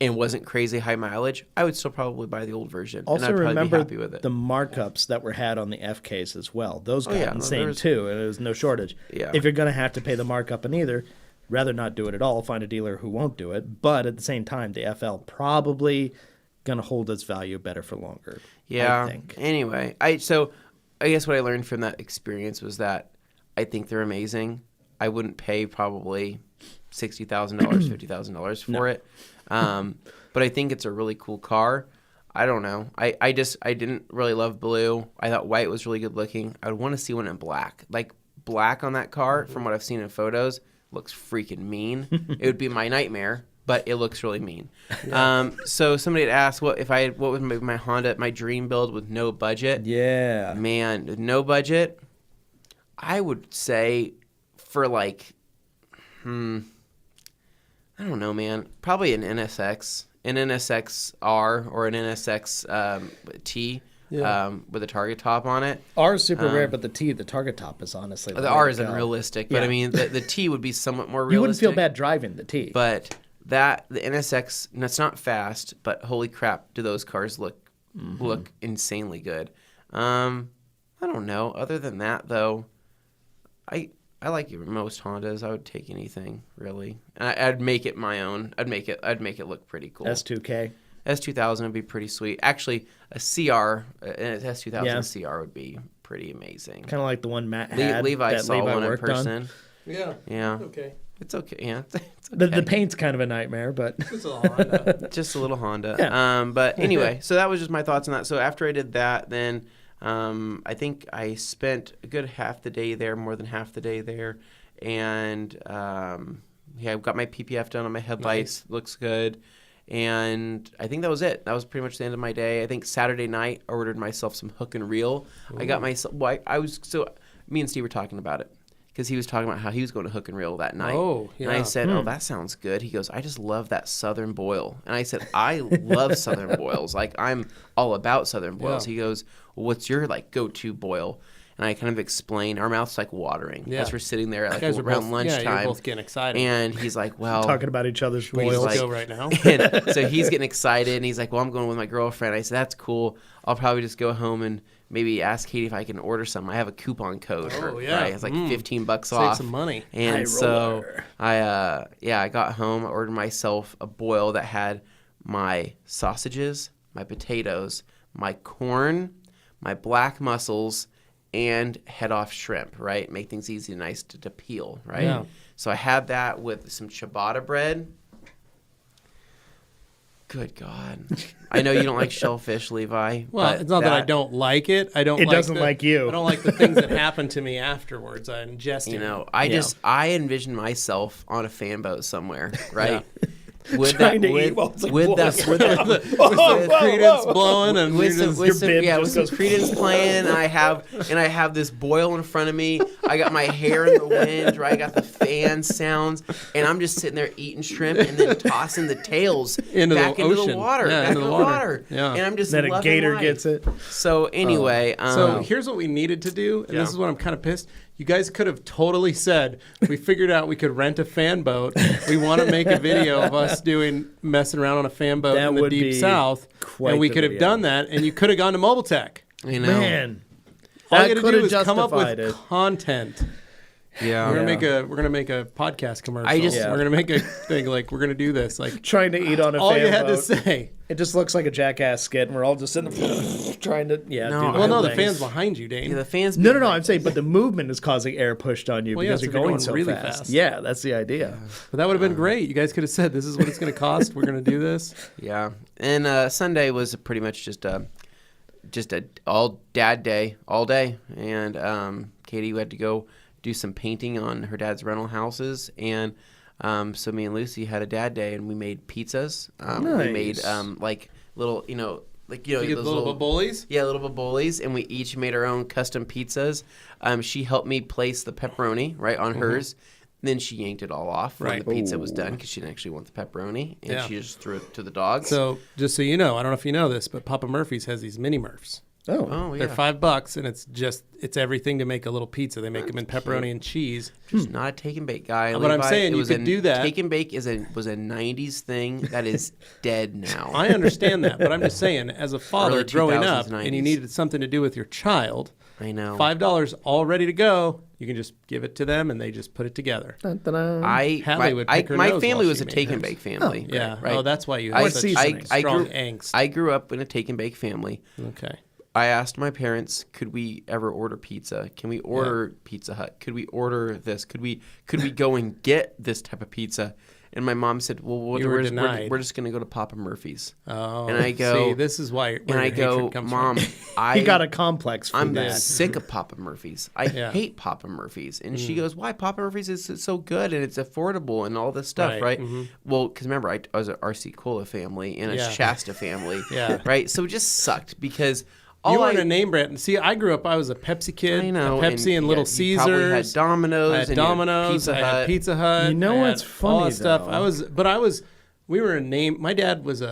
and wasn't crazy high mileage, I would still probably buy the old version. Also, and I'd probably remember be happy with it. the markups that were had on the FKs as well. Those got yeah, no, insane there was- too, and there was no shortage. Yeah. If you're going to have to pay the markup on either, rather not do it at all. Find a dealer who won't do it. But at the same time, the FL probably going to hold its value better for longer. Yeah. I think. Anyway, I guess what I learned from that experience was that I think they're amazing. I wouldn't pay probably $60,000, $50,000 for it. But I think it's a really cool car. I don't know. I didn't really love blue. I thought white was really good looking. I would want to see one in black. Like black on that car, from what I've seen in photos, looks freaking mean. It would be my nightmare, but it looks really mean. So somebody had asked what would my Honda, my dream build with no budget. Yeah. Man, no budget. I would say for like, I don't know, man. Probably an NSX-R or an NSX T with a target top on it. R is super rare, but the target top is honestly The R is unrealistic, but Yeah. I mean the T would be somewhat more realistic. You wouldn't feel bad driving the T. But the NSX, and it's not fast, but holy crap, do those cars look insanely good. I don't know. Other than that, though, I like most Hondas. I would take anything really. I'd make it my own. I'd make it look pretty cool. S2K. S2000 would be pretty sweet. Actually, a CR, an S2000 Yeah. CR would be pretty amazing. Kind of like the one Matt had. Levi that saw Levi one in worked on. person. Yeah. Yeah. Okay. It's okay. Yeah. It's The okay. paint's kind of a nightmare, but It's a Honda. Just a little Honda. Yeah. But anyway, so that was just my thoughts on that. So after I did that, then I think I spent a good half the day there, more than half the day there. And I got my PPF done on my headlights. Nice. Looks good. And I think that was it. That was pretty much the end of my day. I think Saturday night I ordered myself some hook and reel. Ooh. I got myself, me and Steve were talking about it. Because he was talking about how he was going to hook and reel that night. Oh, yeah. And I said, oh, that sounds good. He goes, I just love that Southern boil. And I said, I love Southern boils. Like, I'm all about Southern boils. Yeah. He goes, well, what's your, like, go-to boil? And I kind of explained, our mouth's like watering. Yeah. As we're sitting there at, You guys like, are around both, lunchtime. Yeah, you're both getting excited. And he's like, well. talking about each other's we boils. just go right now. And so he's getting excited, and he's like, well, I'm going with my girlfriend. I said, that's cool. I'll probably just go home and maybe ask Katie if I can order some. I have a coupon code. Yeah. It's like $15 off. Save some money. And High so roller. I got home, I ordered myself a boil that had my sausages, my potatoes, my corn, my black mussels, and head off shrimp, right? Make things easy and nice to peel, right? Yeah. So I had that with some ciabatta bread. Good God. I know you don't like shellfish, Levi. Well, but it's not that I don't like it. I don't. It like doesn't like you. I don't like the things that happen to me afterwards. I ingest it. You know, I envision myself on a fan boat somewhere, right? With Trying to eat while it's like blowing with credence blowing and with you're some, just- with some, bib yeah, just with some goes credence playing, and I have this boil in front of me. I got my hair in the wind, right? I got the fan sounds, and I'm just sitting there eating shrimp and then tossing the tails Into back the into the ocean. water, Yeah, back into into the the water. water. Yeah. And I'm just Then a loving gator life. gets it. So anyway, So here's what we needed to do, and Yeah. this is what I'm kind of pissed. You guys could have totally said, we figured out we could rent a fan boat. We want to make a video of us messing around on a fan boat That in the would deep be south, quite and we the could have video. done that, and you could have gone to Mobile Tech. you know, Man, All that you got could to do have is come up with justified it. content. Yeah. We're gonna make a podcast commercial. Yeah. We're gonna make a thing like we're gonna do this. Like Trying to eat on a all fan you had boat. to say. It just looks like a Jackass skit, and we're all just sitting there trying to, No, do Well, no, the things. fan's behind you, Dane. Yeah, the fans. No, I'm saying, but the movement is causing air pushed on you Well, yeah, because so you're they're going going so really fast. fast. Yeah, that's the idea. But that would have been great. You guys could have said, "This is what it's gonna cost. We're gonna do this." Yeah, and Sunday was pretty much just a all dad day all day, and Katie had to go do some painting on her dad's rental houses, and so me and Lucy had a dad day, and we made pizzas. We made like little, like You get those little bullies. Yeah, little baboli's, and we each made our own custom pizzas. She helped me place the pepperoni right on hers. Then she yanked it all off when the pizza was done because she didn't actually want the pepperoni, and she just threw it to the dogs. So just so you know, I don't know if you know this, but Papa Murphy's has these mini Murphs. Oh, yeah. They're $5, and it's everything to make a little pizza. They make them in pepperoni and cheese. Just not a take and bake guy. But I'm Levi. saying It you was could do that. Take and bake was a 90s thing that is dead now. I understand that, but I'm just saying, as a father Early growing 2000s, up, 90s. and you needed something to do with your child, I know. $5 all ready to go. You can just give it to them, and they just put it together. Hallie would pick her my nose family while was she a made take and hers. bake family. Yeah. Right. Oh, that's why you I- have such seasonings? strong grew, angst. I grew up in a take and bake family. Okay. I asked my parents, could we ever order pizza? Can we order Pizza Hut? Could we order this? Could we go and get this type of pizza? And my mom said, well, You were we're denied. just going to go to Papa Murphy's. Oh, And I go- see, this is why. And I go, Mom, He got a complex for I'm that. sick of Papa Murphy's. I Yeah. hate Papa Murphy's. And she goes, why? Papa Murphy's is so good and it's affordable and all this stuff, right? Well, because remember, I was an RC Cola family and a Yeah. Shasta family, Yeah. right? So it just sucked because You weren't a name brand. See, I grew up. I was a Pepsi kid. I know, a Pepsi and Little you Caesars. probably had Domino's. I had and you had Domino's. Pizza I Hut. had Pizza Hut. You know I had what's funny, all that stuff. though? We were a name. My dad was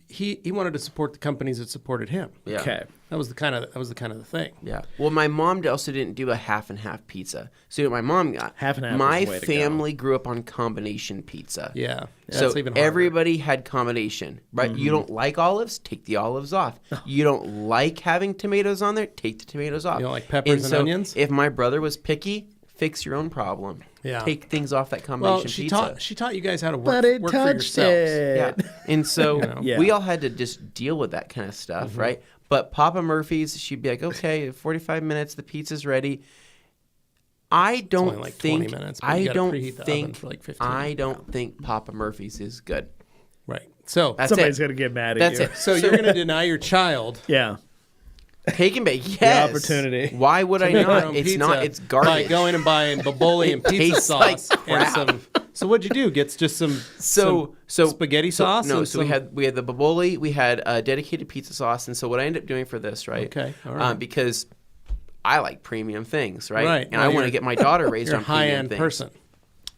he wanted to support the companies that supported him. Yeah. Okay. That was the kind of the thing. Yeah. Well, my mom also didn't do a half and half pizza. So what my mom got. Half and half My is the way to go. family grew up on combination pizza. Yeah. So That's even harder. everybody had combination, right? You don't like olives, take the olives off. You don't like having tomatoes on there, take the tomatoes off. You don't like peppers and so onions? If my brother was picky, fix your own problem. Yeah. Take things off that combination Well, she pizza. taught you guys how to work, But it work for touched yourselves. it. Yeah. And so Yeah. we all had to just deal with that kind of stuff, right? But Papa Murphy's, she'd be like, okay, 45 minutes, the pizza's ready. I don't only like think 20 minutes, but you gotta preheat the oven for like 15. I don't think Papa Murphy's is good. Right. So That's Somebody's it. going to get mad at That's you. it. so you're going to deny your child Yeah. Take and bake, yes. opportunity. Why would I make their not? own It's pizza not. It's by garbage. going and buying Boboli and pizza tastes sauce like and crap. some. So what'd you do? Get just some So spaghetti sauce. No, and so we some- had the Boboli, we had dedicated pizza sauce, and so what I ended up doing for this, right? Okay, all right. Because I like premium things, right? Right. And Well, I want you're- to get my daughter raised You're a on premium high-end things. person.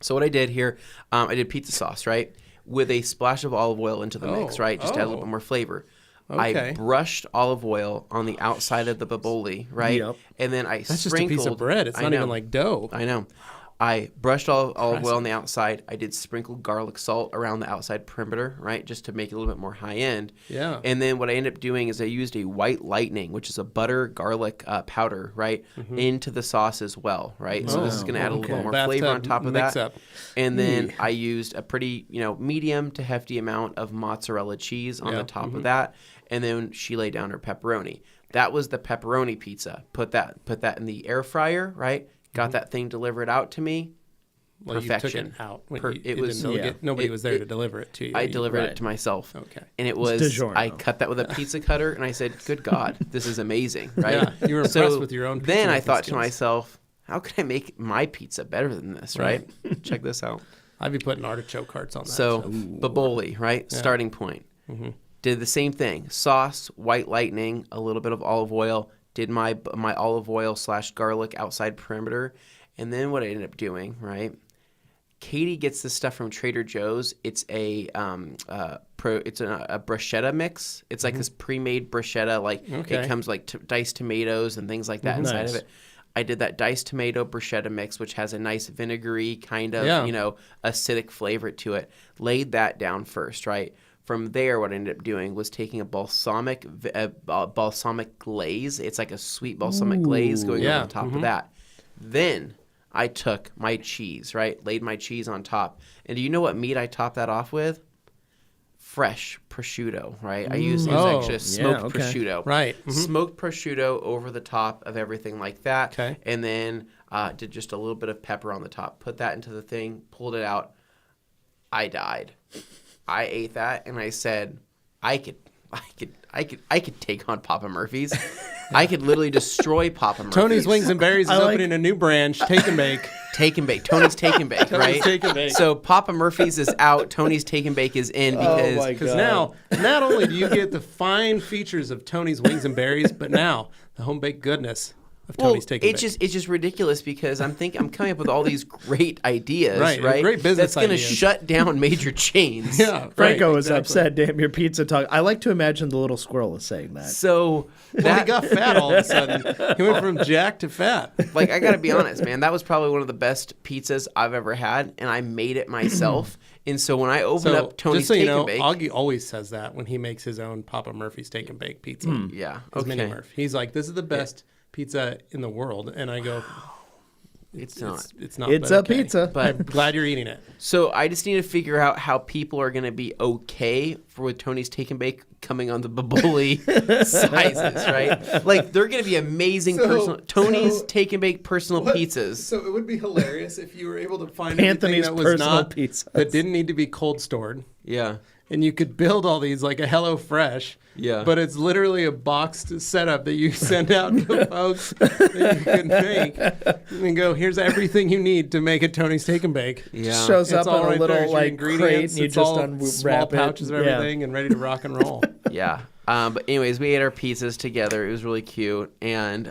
So what I did here, I did pizza sauce, right, with a splash of olive oil into the mix, Oh, right, just to add a oh. little bit more flavor. Okay. I brushed olive oil on the outside of the Boboli, right? Yep. And then I That's just sprinkled. a piece of bread. It's I not know. even like dough. I know. I brushed olive oil on the outside. I did sprinkle garlic salt around the outside perimeter, right, just to make it a little bit more high end. Yeah. And then what I ended up doing is I used a white lightning, which is a butter garlic powder, right, into the sauce as well, right. So this is going to add a little bit more flavor on top of that. mix-up. And then I used a pretty, medium to hefty amount of mozzarella cheese on the top of that. And then she laid down her pepperoni. That was the pepperoni pizza. Put that in the air fryer, right? Got that thing delivered out to me. Well, Perfection. You took it out. When It you was- didn't yeah. Nobody It- was there it- to deliver it to you. I delivered Right. it to myself. Okay. And it was, DiGiorno. I cut that with a pizza cutter, and I said, good God, this is amazing, right? Yeah, you were impressed with your own pizza Then I making thought to skills. myself, how can I make my pizza better than this, right? Check this out. I'd be putting artichoke hearts on that. So, stuff. Baboli, right? Starting point. Did the same thing. Sauce, white lightning, a little bit of olive oil. Did my olive oil / garlic outside perimeter. And then what I ended up doing, right? Katie gets this stuff from Trader Joe's. It's a bruschetta mix. It's like this pre-made bruschetta. Like Okay. it comes like diced tomatoes and things like that inside Nice. of it. I did that diced tomato bruschetta mix, which has a nice vinegary kind of, Yeah. acidic flavor to it. Laid that down first, right? From there, what I ended up doing was taking a balsamic glaze. It's like a sweet balsamic glaze going yeah. over the top of that. Then I took my cheese, right? Laid my cheese on top. And do you know what meat I topped that off with? Fresh prosciutto, right? I use actually smoked prosciutto. Right. Mm-hmm. Smoked prosciutto over the top of everything like that. Okay. And then did just a little bit of pepper on the top. Put that into the thing, pulled it out. I died. I ate that and I said, I could take on Papa Murphy's. I could literally destroy Papa Murphy's. Tony's Wings and Berries is opening a new branch, Take and Bake. Take and Bake. Tony's Take and Bake, right? Take and Bake. So Papa Murphy's is out. Tony's Take and Bake is in because now not only do you get the fine features of Tony's Wings and Berries, but now the home baked goodness of Tony's Take and Bake. It's just ridiculous because I'm coming up with all these great ideas, right? Great business That's going to shut down major chains. Yeah, Franco was upset. Damn, your pizza talk. I like to imagine the little squirrel is saying that. So he got fat all of a sudden. He went from jack to fat. Like, I got to be honest, man. That was probably one of the best pizzas I've ever had, and I made it myself. And so when I opened up Tony's Take and Bake, Augie always says that when he makes his own Papa Murphy's Take and Bake pizza. Yeah, his Mini Murph. He's like, this is the best pizza in the world, and I go, it's not. It's a pizza. But I'm glad you're eating it. So I just need to figure out how people are going to be okay with Tony's Take and Bake coming on the Baboli sizes, right? Like, they're going to be amazing Tony's Take and Bake personal pizzas. So it would be hilarious if you were able to find Anthony's anything that was personal not pizzas. that didn't need to be cold stored. Yeah. And you could build all these like a Hello Fresh. Yeah. But it's literally a boxed setup that you send out to folks that you can make. And go, here's everything you need to make a Tony's Take and Bake. Yeah. Shows It's up all in right a little there. It's your like crate ingredients. and you It's just all unwrap small it. pouches of everything and ready to rock and roll. Yeah. But anyways, we ate our pizzas together. It was really cute. And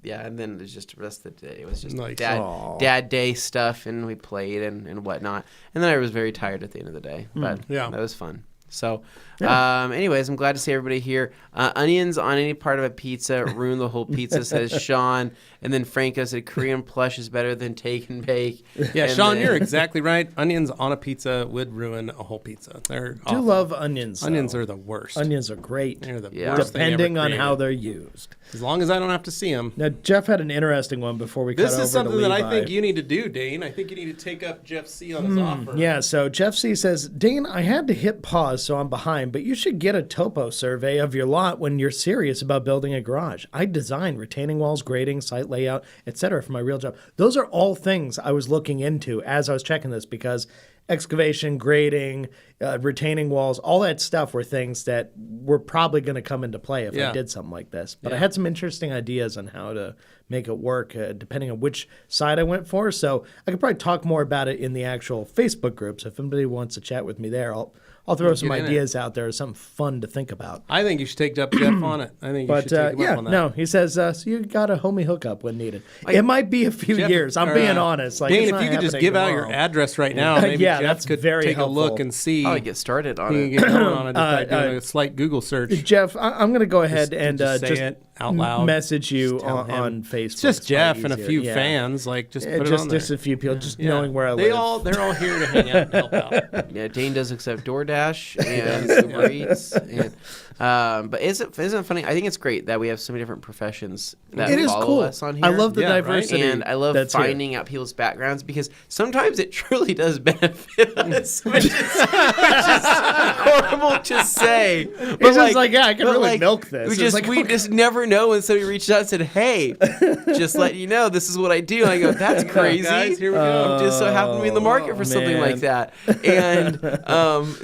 and then it was just the rest of the day. It was just Nice. dad day stuff, and we played and whatnot. And then I was very tired at the end of the day. But that was fun. So, anyways, I'm glad to see everybody here. Onions on any part of a pizza ruin the whole pizza, says Sean. And then Franco said Korean plush is better than Take and Bake. Yeah, Sean, you're exactly right. Onions on a pizza would ruin a whole pizza. They're I do love onions. Onions though. are the worst. Onions are great. They're the Yeah. worst Depending thing on ever how created. they're used. As long as I don't have to see them. Now, Jeff had an interesting one before we cut over This to is something that I Levi. think you need to do, Dane. I think you need to take up Jeff C. on his offer. Yeah, so Jeff C says, Dane, I had to hit pause, so I'm behind, but you should get a topo survey of your lot when you're serious about building a garage. I design retaining walls, grading, site layout, etc. for my real job. Those are all things I was looking into as I was checking this because excavation, grading, retaining walls, all that stuff were things that were probably going to come into play if I did something like this. But I had some interesting ideas on how to make it work depending on which side I went for. So I could probably talk more about it in the actual Facebook group. So if anybody wants to chat with me there, I'll throw some ideas out there, something fun to think about. I think you should take up Jeff on it. I think you should take him up on that. No, he says, so you got a homie hookup when needed. It might be a few years. I'm being honest. Like, Dane, if you could just give out your address right now, maybe Jeff that's could very take helpful. a look and see. I'll get started on You it. can get going on it just by doing a slight Google search. Jeff, I'm going to go ahead and say just it out loud. message you Just tell on him. Facebook. It's just Jeff and a easier. few fans. Like, just put it just on there. just a few people, just knowing where I They're live. all here to hang out and help out. Yeah, Dane does accept DoorDash and Uber Eats. And, but isn't it funny? I think it's great that we have so many different professions that It is follow cool. us on here. I love the Yeah, right? diversity. And I love that's finding out people's backgrounds because sometimes it truly does benefit us, which is horrible to say. But It's just like, yeah, I can really milk this. We It's just like, we just never know, and so we reached out and said, "Hey, just let you know, this is what I do." And I go, "That's crazy." Guys, here we go. I'm just so happen to be in the market for something like that. And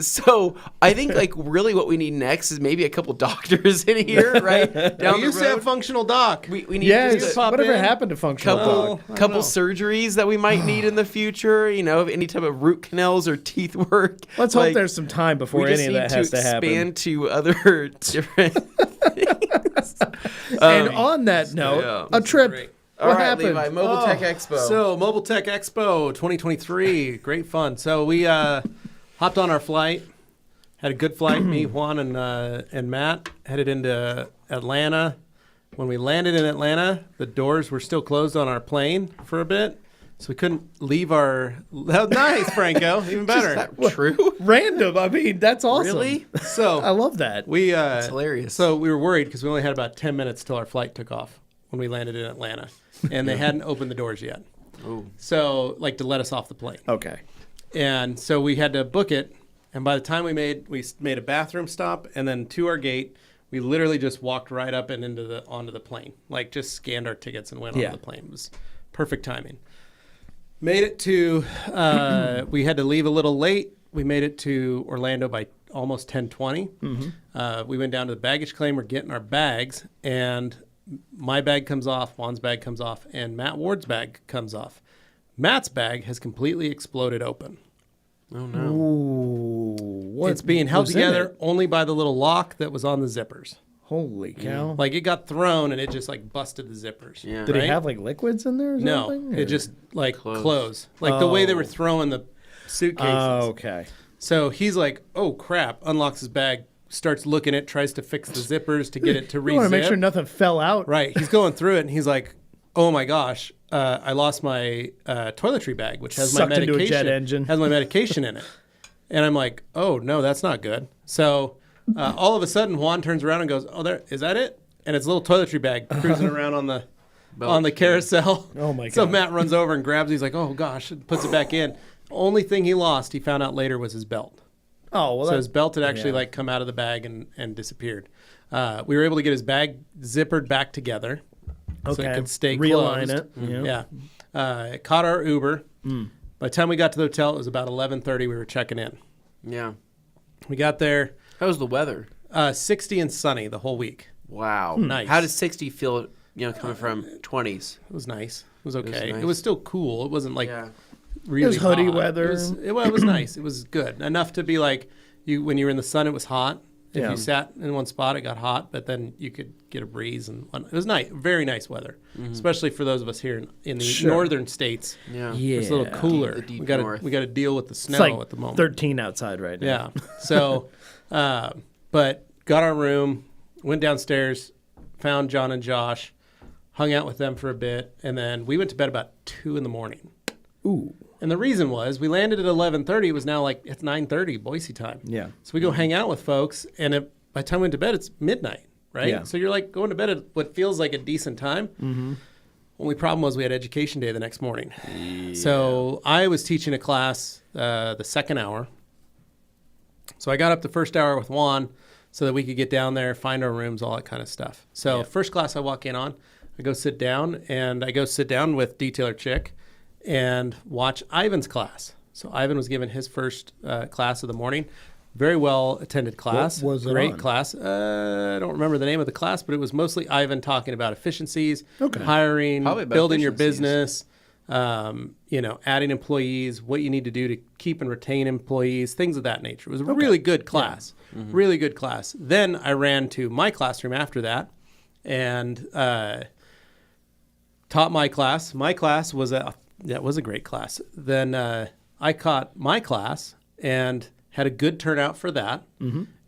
so I think like really what we need next is maybe a couple doctors in here, right? Down We the used to have road. functional doc. We need yes, just pop whatever in. happened to functional couple dog? couple surgeries that we might need in the future. You know, any type of root canals or teeth work. Let's hope there's some time before we just any need of that has to happen. expand to other different things. And on that note, yeah. a trip. Great. All What right, happened? Levi, Mobile Tech Expo. So, Mobile Tech Expo 2023, great fun. So we hopped on our flight, had a good flight. Me, Juan, and Matt headed into Atlanta. When we landed in Atlanta, the doors were still closed on our plane for a bit, so we couldn't leave our. Nice, Franco, even better. Is that true? Random. I mean, that's awesome. Really? So I love that. we It's hilarious. So we were worried because we only had about 10 minutes till our flight took off when we landed in Atlanta, and they hadn't opened the doors yet. Ooh. So, like, to let us off the plane. Okay. And so we had to book it. And by the time we made a bathroom stop and then to our gate, we literally just walked right up and onto the plane. Like, just scanned our tickets and went onto the plane. It was perfect timing. Made it to, we had to leave a little late. We made it to Orlando by almost 10:20. We went down to the baggage claim. We're getting our bags, and my bag comes off, Juan's bag comes off, and Matt Ward's bag comes off. Matt's bag has completely exploded open. Oh, no. Ooh. It's being held together only by the little lock that was on the zippers. Holy cow. Like, it got thrown, and it just, like, busted the zippers. Yeah. Did he have, like, liquids in there or something? No, it just, like, Closed. closed. Like, the way they were throwing the suitcases. Oh, okay. So he's like, oh, crap, unlocks his bag, starts looking at, tries to fix the zippers to get it to re-zip. You want to make sure nothing fell out. Right. He's going through it, and he's like, oh, my gosh, I lost my toiletry bag, which has Sucked my medication. into a jet engine. Has my medication in it. And I'm like, oh, no, that's not good. So all of a sudden, Juan turns around and goes, oh, there, is that it? And it's a little toiletry bag cruising around on the carousel. Oh, my God. So Matt runs over and grabs it. He's like, oh, gosh, and puts it back in. Only thing he lost, he found out later, was his belt. Oh, well, So his belt had actually like come out of the bag and disappeared. We were able to get his bag zippered back together so it could stay realign closed. it. Yeah. Caught our Uber. By the time we got to the hotel, it was about 11:30. We were checking in. Yeah. We got there. How was the weather? 60 and sunny the whole week. Wow. Nice. How does 60 feel, coming from 20s? It was nice. It was okay. nice. It was still cool. It wasn't like Yeah. really It was hoodie hot. weather. It was nice. It was good. Enough to be like, when you were in the sun, it was hot. If Yeah. you sat in one spot, it got hot, but then you could get a breeze. And it was nice. Very nice weather, especially for those of us here in the northern states. Yeah. It's a little cooler. The deep we got north. to deal with the snow It's like at the moment. 13 outside right now. Yeah. So, but got our room, went downstairs, found John and Josh, hung out with them for a bit, and then we went to bed about 2 in the morning. Ooh. And the reason was we landed at 11:30. It was now like it's 9:30 Boise time. Yeah. So we go hang out with folks, and by the time we went to bed, it's midnight, right? Yeah. So you're like going to bed at what feels like a decent time. Mm-hmm. Only problem was we had education day the next morning. Yeah. So I was teaching a class the second hour. So I got up the first hour with Juan so that we could get down there, find our rooms, all that kind of stuff. So first class I walk in on, I go sit down with Detailer Chick and watch Ivan's class. So Ivan was given his first class of the morning. Very well attended class. What was it Great on? class. I don't remember the name of the class, but it was mostly Ivan talking about efficiencies, hiring, Probably about building your efficiencies. business, adding employees, what you need to do to keep and retain employees, things of that nature. It was a really good class. Really good class. Then I ran to my classroom after that and taught my class. My class was a great class. Then I caught my class and had a good turnout for that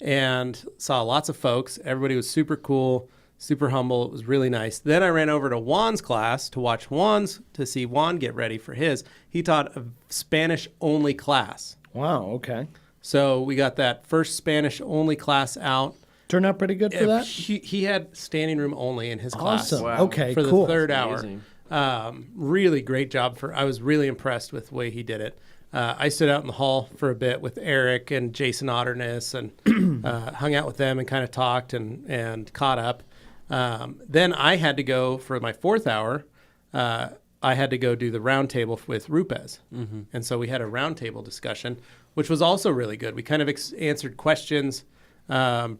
and saw lots of folks. Everybody was super cool, super humble. It was really nice. Then I ran over to Juan's class to see Juan get ready for his. He taught a Spanish-only class. Wow, okay. So we got that first Spanish-only class out. Turned out pretty good for that? He had standing room only in his class. Awesome. Wow. Okay, For cool. the third hour. Amazing. Really great job. I was really impressed with the way he did it. I stood out in the hall for a bit with Eric and Jason Otterness and hung out with them and kind of talked and caught up. Then I had to go for my fourth hour. I had to go do the roundtable with Rupes. And so we had a roundtable discussion, which was also really good. We kind of answered questions and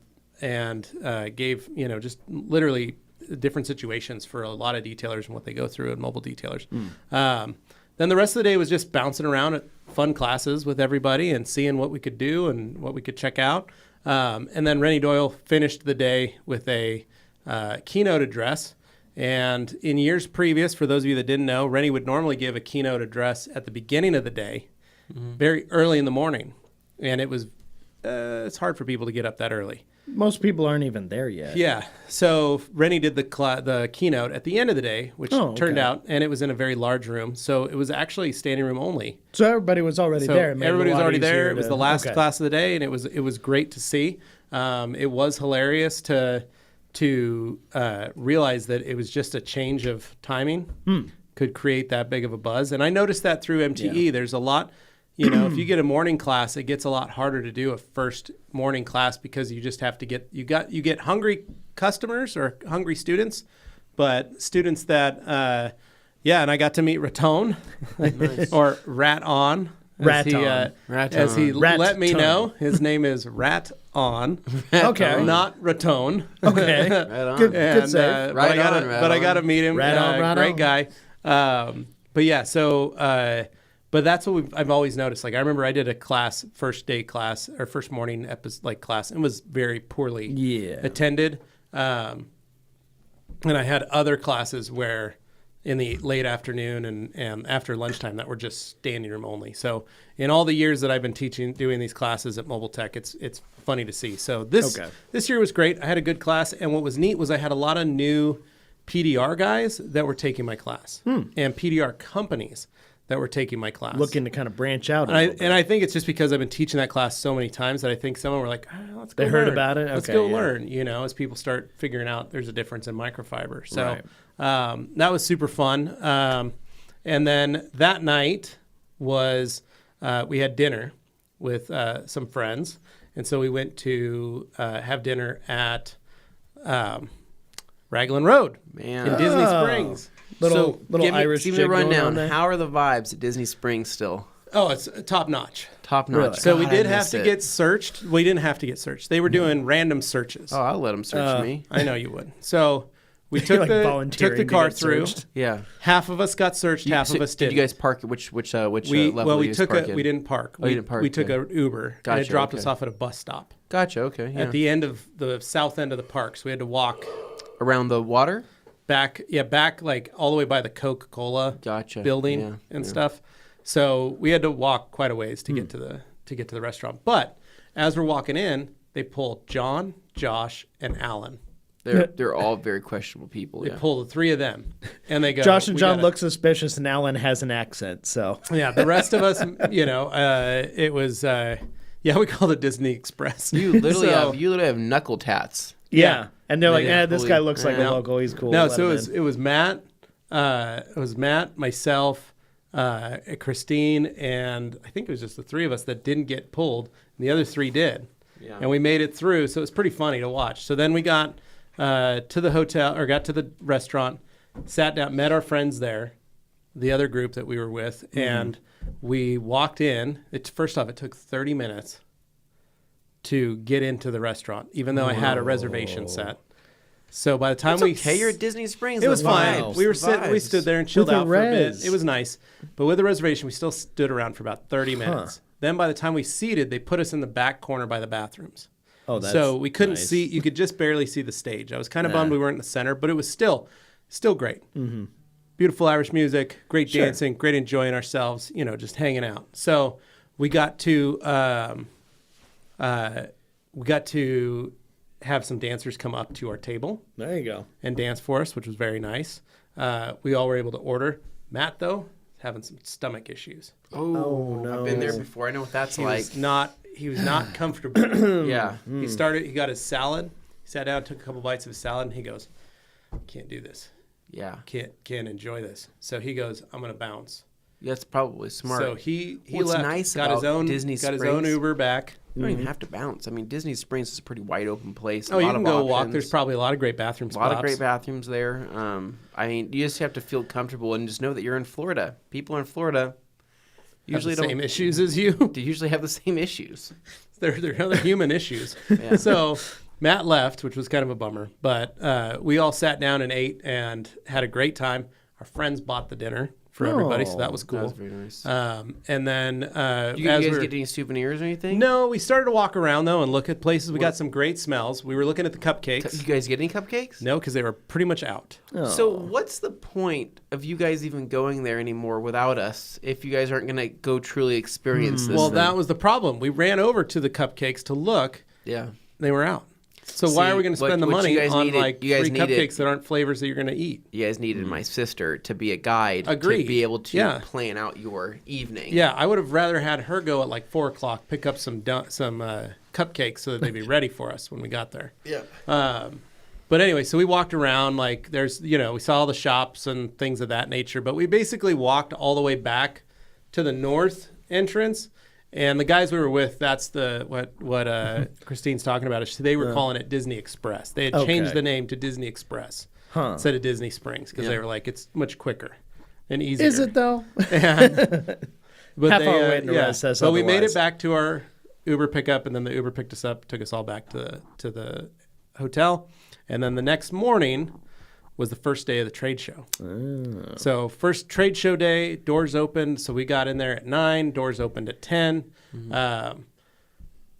gave, just literally different situations for a lot of detailers and what they go through and mobile detailers. Then the rest of the day was just bouncing around at fun classes with everybody and seeing what we could do and what we could check out. And then Rennie Doyle finished the day with a keynote address. And in years previous, for those of you that didn't know, Rennie would normally give a keynote address at the beginning of the day, very early in the morning. And it was it's hard for people to get up that early. Most people aren't even there yet. Yeah. So Rennie did the keynote at the end of the day, which turned out, and it was in a very large room. So it was actually standing room only. So everybody was already there. It made Everybody it a was lot already there. easier It was to- the last okay. class of the day, and it was great to see. It was hilarious to realize that it was just a change of timing. could create that big of a buzz. And I noticed that through MTE. There's a lot, if you get a morning class, it gets a lot harder to do a first morning class because you just have to you get hungry customers or hungry students, but students that, and I got to meet Raton or Rat On. As he let me know, his name is Rat On. Okay. Not Raton. Okay. Right on. Good save. But I got to meet him. Great guy. But that's what I've always noticed. Like I remember I did a class, first morning class, and was very poorly attended. And I had other classes where in the late afternoon and after lunchtime that were just standing room only. So in all the years that I've been doing these classes at Mobile Tech, it's funny to see. So this year was great. I had a good class, and what was neat was I had a lot of new PDR guys that were taking my class and PDR companies that were taking my class. Looking to kind of branch out. And I think it's just because I've been teaching that class so many times that I think someone were like, let's go They heard about it? Let's Okay, go yeah. learn, as people start figuring out there's a difference in microfiber. So that was super fun. And then that night was, we had dinner with some friends. And so we went to have dinner at Raglan Road in Disney Springs. Little Irish give me a jig going rundown. on there. How are the vibes at Disney Springs still? Oh, it's top notch. Top notch. Really? So we God, did I have missed to it. get searched. We didn't have to get searched. They were doing random searches. Oh, I'll let them search me. I know you would. So we took Like the volunteering car to get through. searched. Yeah. Half of us got searched. Half of us Did didn't. you guys park at which level? we did you took park a in? we didn't park. Oh, you didn't park, We took yeah. an Uber and Gotcha, it dropped okay. us off at a bus stop Gotcha. Okay. Yeah. at the end of the south end of the park. So we had to walk Around the water. back like all the way by the Coca-Cola Gotcha. building Yeah, and yeah. stuff. So we had to walk quite a ways to get to the restaurant. But as we're walking in, they pull John, Josh, and Alan. They're all very questionable people. They Yeah. pull the three of them, and they go. Josh and "We John gotta-" look suspicious, and Alan has an accent. So Yeah, the rest of us, it was. We called it Disney Express. You literally So- have knuckle tats. yeah, and they're like, Yeah, this fully- guy looks like yeah. a local. He's cool. No, Let so him it in." was Matt. It was Matt, myself, Christine, and I think it was just the three of us that didn't get pulled, and the other three did. Yeah. And we made it through, so it was pretty funny to watch. So then we got to the hotel, or got to the restaurant, sat down, met our friends there, the other group that we were with, and we walked in. First off, it took 30 minutes to get into the restaurant, even though I had a reservation set. So by the time You're at Disney Springs. it was the fine. vibes, We were the we vibes. stood there and chilled With a out for a bit. res. It was nice, but with the reservation, we still stood around for about 30 minutes. Then by the time we seated, they put us in the back corner by the bathrooms. Oh, that's So we couldn't nice. see. You could just barely see the stage. I was kind of bummed we weren't in the center, but it was still great. Mm-hmm. Beautiful Irish music, great dancing, great enjoying ourselves. Just hanging out. So we got to have some dancers come up to our table There you go. and dance for us, which was very nice. We all were able to order. Matt, though, having some stomach issues. Oh, no. I've been there before. I know what that's He like. was not comfortable. Yeah. He got his salad. He sat down, took a couple bites of his salad, and he goes, "Can't do this. Yeah. Can't enjoy this." So he goes, "I'm gonna bounce." That's probably smart. So he What's left, nice got his about own Disney got his own Springs- Uber back. You don't even have to bounce. I mean, Disney Springs is a pretty wide open place. Oh, you can go walk. There's probably a lot of great bathroom a spots. lot of great bathrooms there. I mean, you just have to feel comfortable and just know that you're in Florida. People in Florida usually Have the don't same issues as you. They usually have the same issues. They're other human issues. Yeah. So Matt left, which was kind of a bummer. But we all sat down and ate and had a great time. Our friends bought the dinner for everybody, so that was cool. That was very nice. And then Did you guys get any souvenirs or anything? No, we started to walk around though and look at places. We got some great smells. We were looking at the cupcakes. You guys get any cupcakes? No, because they were pretty much out. So what's the point of you guys even going there anymore without us if you guys aren't going to go truly experience this Well, thing? that was the problem. We ran over to the cupcakes to look. Yeah. They were out. So why are we going to spend the what you money guys on needed- like you guys free needed- cupcakes that aren't flavors that you're going to eat? You guys needed my sister to be a guide Agreed. to be able to Yeah. plan out your evening. Yeah, I would have rather had her go at like 4:00, pick up some cupcakes so that they'd be ready for us when we got there. Yeah. But anyway, so we walked around, like there's, we saw all the shops and things of that nature, but we basically walked all the way back to the north entrance. And the guys we were with, that's what Christine's talking about. They were calling it Disney Express. They had changed the name to Disney Express instead of Disney Springs because they were like, it's much quicker and easier. Is it though? But half hour waiting to rest says we made otherwise. it back to our Uber pickup, and then the Uber picked us up, took us all back to the hotel. And then the next morning was the first day of the trade show. Oh. So first trade show day, doors opened. So we got in there at 9, doors opened at 10. Mm-hmm.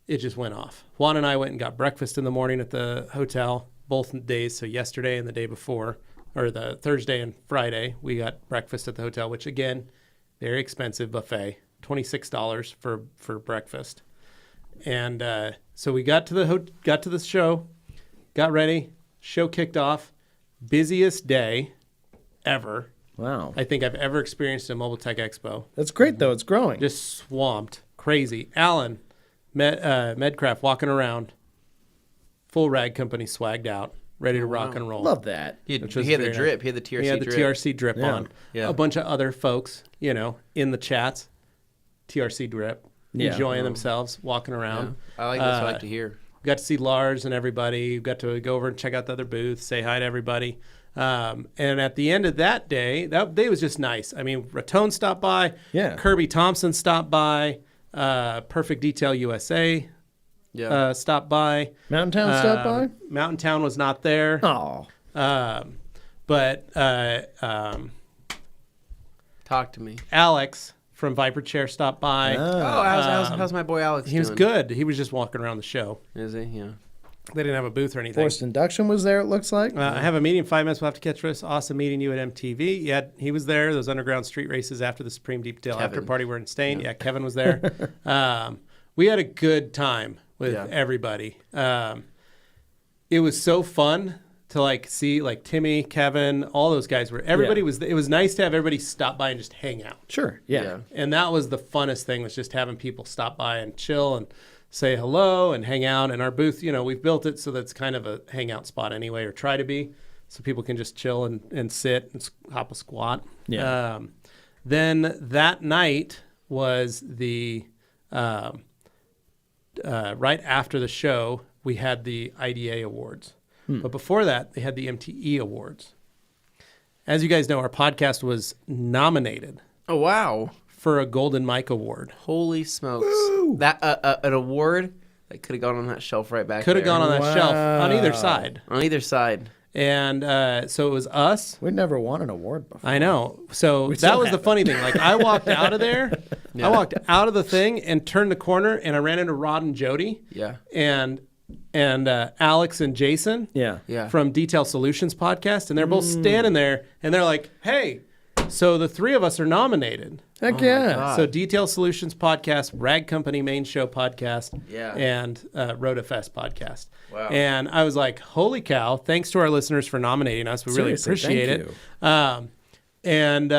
It just went off. Juan and I went and got breakfast in the morning at the hotel, both days. So yesterday and the day before, or the Thursday and Friday, we got breakfast at the hotel, which again, very expensive buffet, $26 for breakfast. And so we got to the show, got ready, show kicked off. Busiest day ever. Wow. I think I've ever experienced at Mobile Tech Expo. That's great, though. It's growing. Just swamped. Crazy. Alan, Medcraft, walking around, full rag company swagged out, ready to rock and roll. Love that. He had the drip. He had the TRC drip. He had the TRC drip on. Yeah. A bunch of other folks, in the chats, TRC drip, enjoying themselves, walking around. Yeah. I like this. I like to hear. Got to see Lars and everybody. Got to go over and check out the other booths, say hi to everybody. And at the end of that day was just nice. I mean, Ratone stopped by. Yeah. Kirby Thompson stopped by. Perfect Detail USA stopped by. Mountain Town stopped by? Mountain Town was not there. Oh. But talk to me. Alex from Viper Chair stopped by. How's my boy Alex He was good. He was just walking around the show. Is he? Yeah. They didn't have a booth or anything. Forced Induction was there, it looks like. I have a meeting in 5 minutes. We'll have to catch this. Awesome meeting you at MTV. Yeah, he was there. Those underground street races after the Supreme Deep Detail after party were in Stain. Yeah, Kevin was there. We had a good time with everybody. It was so fun to see Timmy, Kevin, all those guys were. Everybody was. It was nice to have everybody stop by and just hang out. Sure. Yeah. And that was the funnest thing, was just having people stop by and chill and say hello and hang out. And our booth, we've built it so that's kind of a hangout spot anyway, or try to be, so people can just chill and sit and hop a squat. Yeah. Then that night was the right after the show, we had the IDA Awards. But before that, they had the MTE Awards. As you guys know, our podcast was nominated. Oh, wow. For a Golden Mike Award. Holy smokes. Woo! That an award that could have gone on that shelf right back Could have there. gone on that shelf on either side. On either side. And so it was us. We'd never won an award before. I know. So that was the funny thing. I walked out of there. I walked out of the thing and turned the corner, and I ran into Rod and Jody. Yeah. And Alex and Jason. Yeah. From Detail Solutions podcast, and they're both standing there, and they're like, "Hey, so the three of us are nominated." Heck yeah. So Detail Solutions podcast, Rag Company Main Show podcast, and RotaFest podcast. Wow. And I was like, holy cow, thanks to our listeners for nominating us. We really appreciate it. And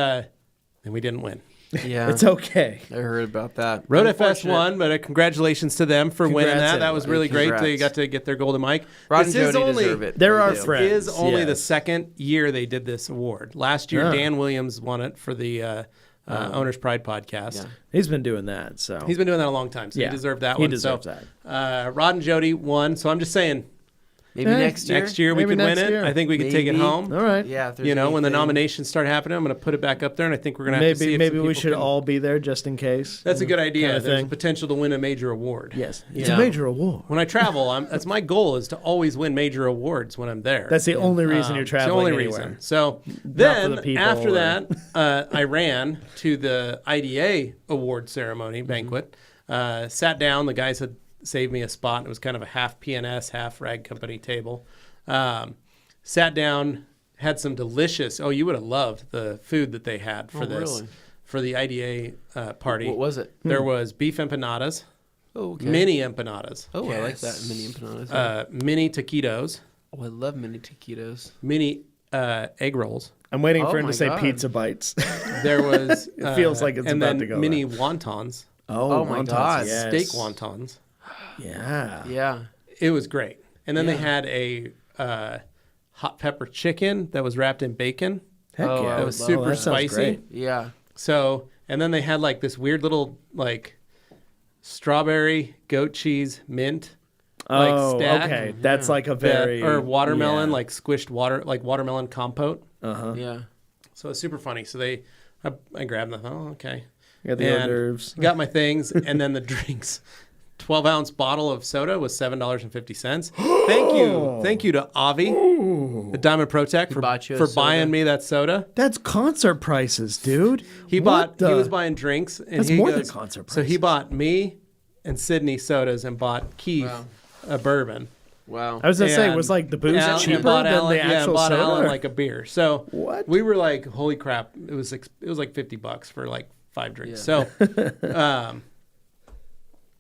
we didn't win. Yeah. It's okay. I heard about that. RotaFest won, but congratulations to them for winning that. That was really great. They got to get their golden mic. Rod and Jody deserve it. They're our friends. This is only the second year they did this award. Last year, Dan Williams won it for the Owner's Pride podcast. Yeah. He's been doing that. So he's been doing that a long time. So he deserved that one. He deserves that. Rod and Jody won. So I'm just saying, maybe next year. Next year we could win it. I think we could take it home. All right. Yeah. When the nominations start happening, I'm going to put it back up there, and I think we're going to have to see if maybe we should all be there just in case. That's a good idea. Kind of There's thing. potential to win a major award. Yes, it's a major award. When I travel, that's my goal, is to always win major awards when I'm there. That's the only reason you're traveling. It's the only anywhere. reason. So then after that, I ran to the IDA award ceremony banquet. Sat down. The guys had saved me a spot, and it was kind of a half PNS, half Rag Company table. Sat down, had some delicious. Oh, you would have loved the food that they had for this, for the IDA party. What was it? There was beef empanadas, mini empanadas. Oh, I like that, mini empanadas. Mini taquitos. Oh, I love mini taquitos. Mini egg rolls. I'm waiting for him to say pizza bites. There was. It feels like it's about to go. Mini wontons. Oh my God! Yes. Steak wontons. Yeah. Yeah. It was great. And then they had a hot pepper chicken that was wrapped in bacon. Heck Oh, yeah. I It was would super that sounds spicy. great. Yeah. So, and then they had like this weird little like strawberry, goat cheese, mint. Oh, stack. okay. That's like a that- very or watermelon, yeah. like squished watermelon compote. Yeah. So it's super funny. So I grabbed them. Oh, okay. You got the hors And d'oeuvres. got my things, and then the drinks. 12-ounce bottle of soda was $7.50. Thank you to Avi, the Diamond Pro Tech, for bought you a buying soda? me that soda. That's concert prices, dude. He was buying drinks, and That's he more goes, than concert So he prices. bought me and Sydney sodas, and bought Keith a bourbon. Wow. I was gonna say, And was like the booze Al- cheaper and bought than Alan, the actual bought soda? Alan like a beer. So What? we were like, holy crap! It was like $50 for like 5 drinks. Yeah. So,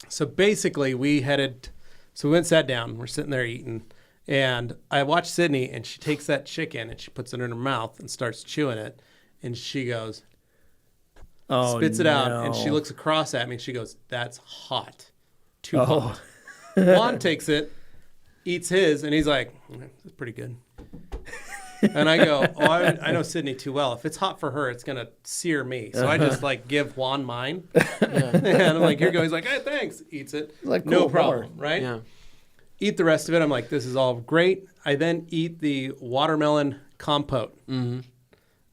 so basically we headed. So we went and sat down. We're sitting there eating, and I watched Sydney, and she takes that chicken and she puts it in her mouth and starts chewing it, and she goes, Oh, spits it out, and she no. looks across at me and she goes, "That's hot, too Oh. hot." Juan takes it, eats his, and he's like, "That's pretty good." And I go, "Oh, I know Sydney too well. If it's hot for her, it's gonna sear me." So I just like give Juan mine, and I'm like, "Here you go." He's like, "Hey, thanks." Eats it, Like, no cool, problem, more. right? Yeah. Eat the rest of it. I'm like, "This is all great." I then eat the watermelon compote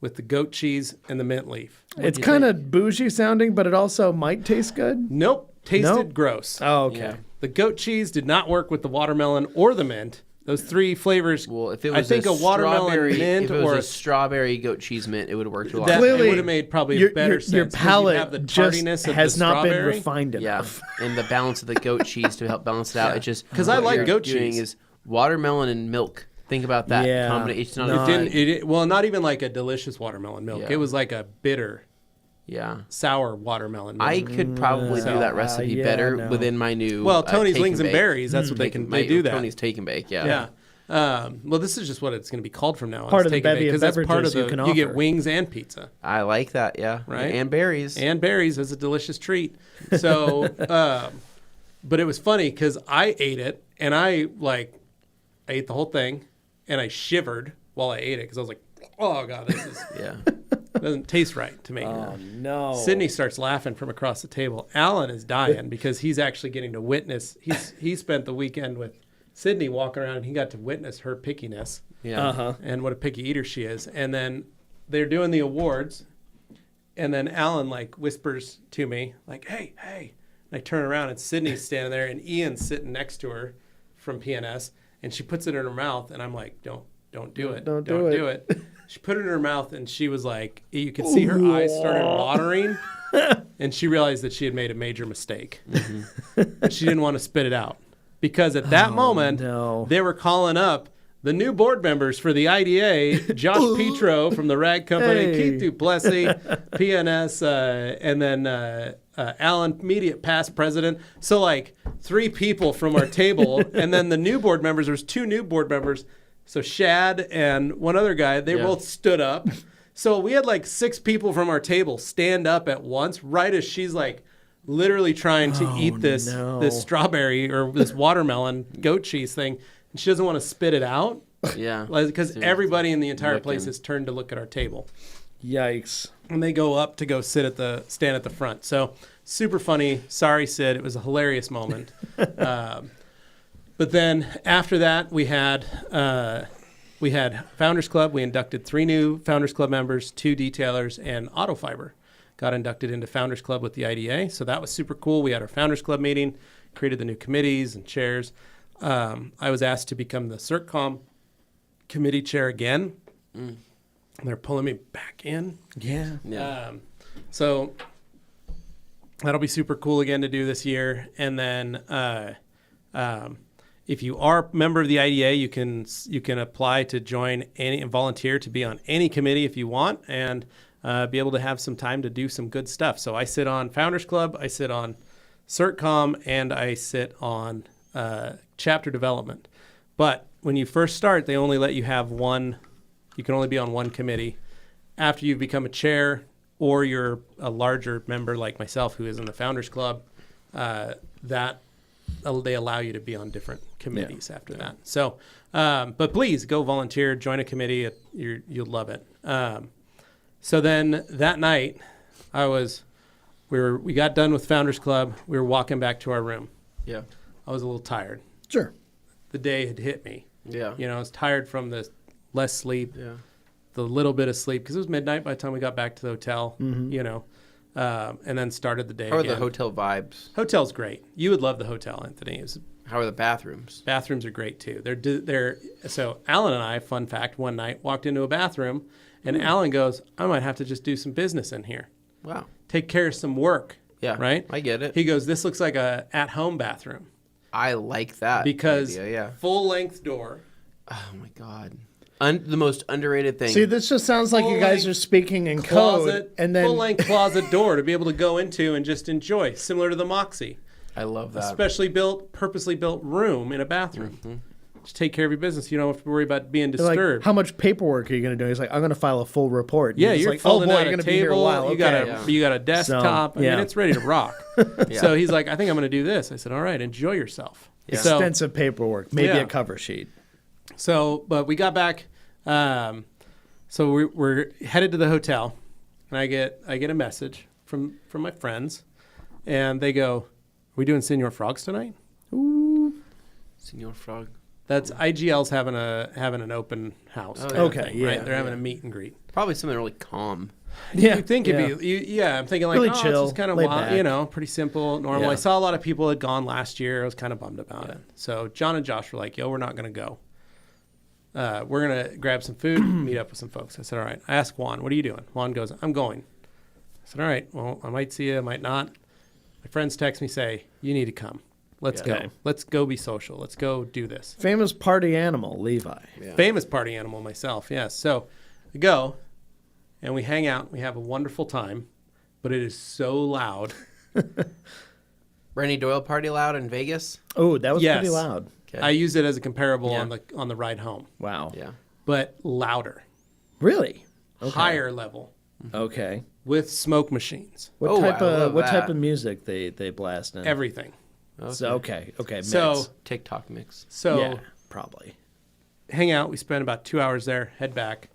with the goat cheese and the mint leaf. It's kind of bougie sounding, but it also might taste good. Nope, tasted Nope. gross. Oh, okay. Yeah. The goat cheese did not work with the watermelon or the mint. Those 3 flavors. Well, if it I was think a watermelon strawberry, mint if it was or a strawberry goat cheese mint, it would have worked a lot. that Clearly, would have made probably your, a better your, sense. your 'cause palate you have the just tardiness of has the not been strawberry. refined Yeah, enough. and the balance of the goat cheese to help balance it out. Yeah. It just 'Cause I what like you're goat doing cheese. is watermelon and milk. Think about that Yeah. combination. It's not No, a- Didn't well, not even like a delicious watermelon milk. Yeah. It was like a bitter, yeah. sour watermelon milk. I could probably do that recipe yeah, better no. within my new. Well, Tony's take Wings and bake. Berries. That's what they do that. Tony's Take and Bake. Yeah. Yeah. Well, this is just what it's going to be called from now on. Part It's of the Take and bevy Bake, of 'cause that's part of beverages the. you can You get offer. wings and pizza. I like that. Yeah. Right? And berries. And berries is a delicious treat. So, but it was funny because I ate it and I ate the whole thing and I shivered while I ate it because I was like, oh God, this is Yeah. doesn't taste right to me. Oh, no. Sydney starts laughing from across the table. Alan is dying because he's actually getting to witness. He spent the weekend with Sydney walking around and he got to witness her pickiness Yeah. Uh-huh. and what a picky eater she is. And then they're doing the awards, and then Alan whispers to me hey. And I turn around and Sydney's standing there and Ian's sitting next to her from PNS, and she puts it in her mouth and I'm like, don't do it. Don't do it. She put it in her mouth and she was like, you could see her eyes started watering, and she realized that she had made a major mistake. And she didn't want to spit it out because at that moment no. they were calling up the new board members for the IDA, Josh Petro from the Rag Company, Hey. Keith Duplessis, PNS, and then Alan, immediate past president. So 3 people from our table, and then the new board members, there's 2 new board members. So Shad and one other guy, they Yeah. both stood up. So we had 6 people from our table stand up at once, right as she's literally trying to eat this strawberry or this watermelon goat cheese thing. And she doesn't want to spit it out Yeah. because everybody in the entire Looking. place has turned to look at our table. Yikes. And they go up to go stand at the front. So super funny. Sorry, Sid. It was a hilarious moment. But then after that, we had Founders Club. We inducted 3 new Founders Club members, 2 detailers, and Auto Fiber got inducted into Founders Club with the IDA. So that was super cool. We had our Founders Club meeting, created the new committees and chairs. I was asked to become the CertCom committee chair again. And they're pulling me back in. Yeah. Yeah. So that'll be super cool again to do this year. And then if you are a member of the IDA, you can apply to join and volunteer to be on any committee if you want, and be able to have some time to do some good stuff. So I sit on Founders Club, I sit on CertCom, and I sit on chapter development. But when you first start, they only let you have one. You can only be on one committee. After you've become a chair or you're a larger member like myself who is in the Founders Club, that they allow you to be on different committees after that. So, but please go volunteer, join a committee. You'll love it. So then that night, we got done with Founders Club. We were walking back to our room. Yeah. I was a little tired. Sure. The day had hit me. Yeah. I was tired from the less sleep, the little bit of sleep, because it was midnight by the time we got back to the hotel, and then started the day How are again. the hotel vibes? Hotel's great. You would love the hotel, Anthony. How are the bathrooms? Bathrooms are great, too. So Alan and I, fun fact, one night walked into a bathroom, and Alan goes, I might have to just do some business in here. Wow. Take care of some work. Yeah. Right? I get it. He goes, this looks like a at-home bathroom. I like that Because idea, full-length door. Oh, my God. The most underrated thing. See, this just sounds like you guys are speaking in code. And then full-length closet door to be able to go into and just enjoy, similar to the Moxie. I love that. Purposely built room in a bathroom. Mm-hmm. Just take care of your business. You don't have to worry about being like, disturbed. how much paperwork are you going to do? He's like, I'm going to file a full report. And Yeah, you're like, filling out you're a going to be here a table. while. You got a desktop. So, I mean, it's ready to rock. So he's like, I think I'm going to do this. I said, all right, enjoy yourself. Yeah. So, extensive paperwork, maybe a cover sheet. So, but we got back. So we're headed to the hotel, and I get a message from my friends, and they go, "Are we doing Senor Frogs tonight?" Ooh. Senor Frog. That's IGL's having an open house. Oh, kind of okay, thing, yeah, right? They're having a meet and greet. Probably something really calm. Yeah, You think it'd be, I'm thinking like, really it's chill, just kind of laid wild, back. pretty simple, normal. Yeah. I saw a lot of people had gone last year. I was kind of bummed about it. So John and Josh were like, yo, we're not going to go. We're going to grab some food, meet up with some folks. I said, all right. I asked Juan, what are you doing? Juan goes, I'm going. I said, all right, well, I might see you, I might not. My friends text me, say, you need to come. Let's go. Let's go be social. Let's go do this. Famous party animal, Levi. Yeah. Famous party animal myself, yes. So we go, and we hang out. We have a wonderful time, but it is so loud. Bernie Doyle party loud in Vegas? Oh, that was Yes. pretty loud. Okay. I used it as a comparable Yeah. on the ride home, Wow. Yeah. but louder, Really? higher level, Okay. with smoke machines, What Oh, type I love what type that. of music they blast in? everything. So, okay. Mix. So TikTok mix. yeah, probably. hang out. We spent about 2 hours there. Head back.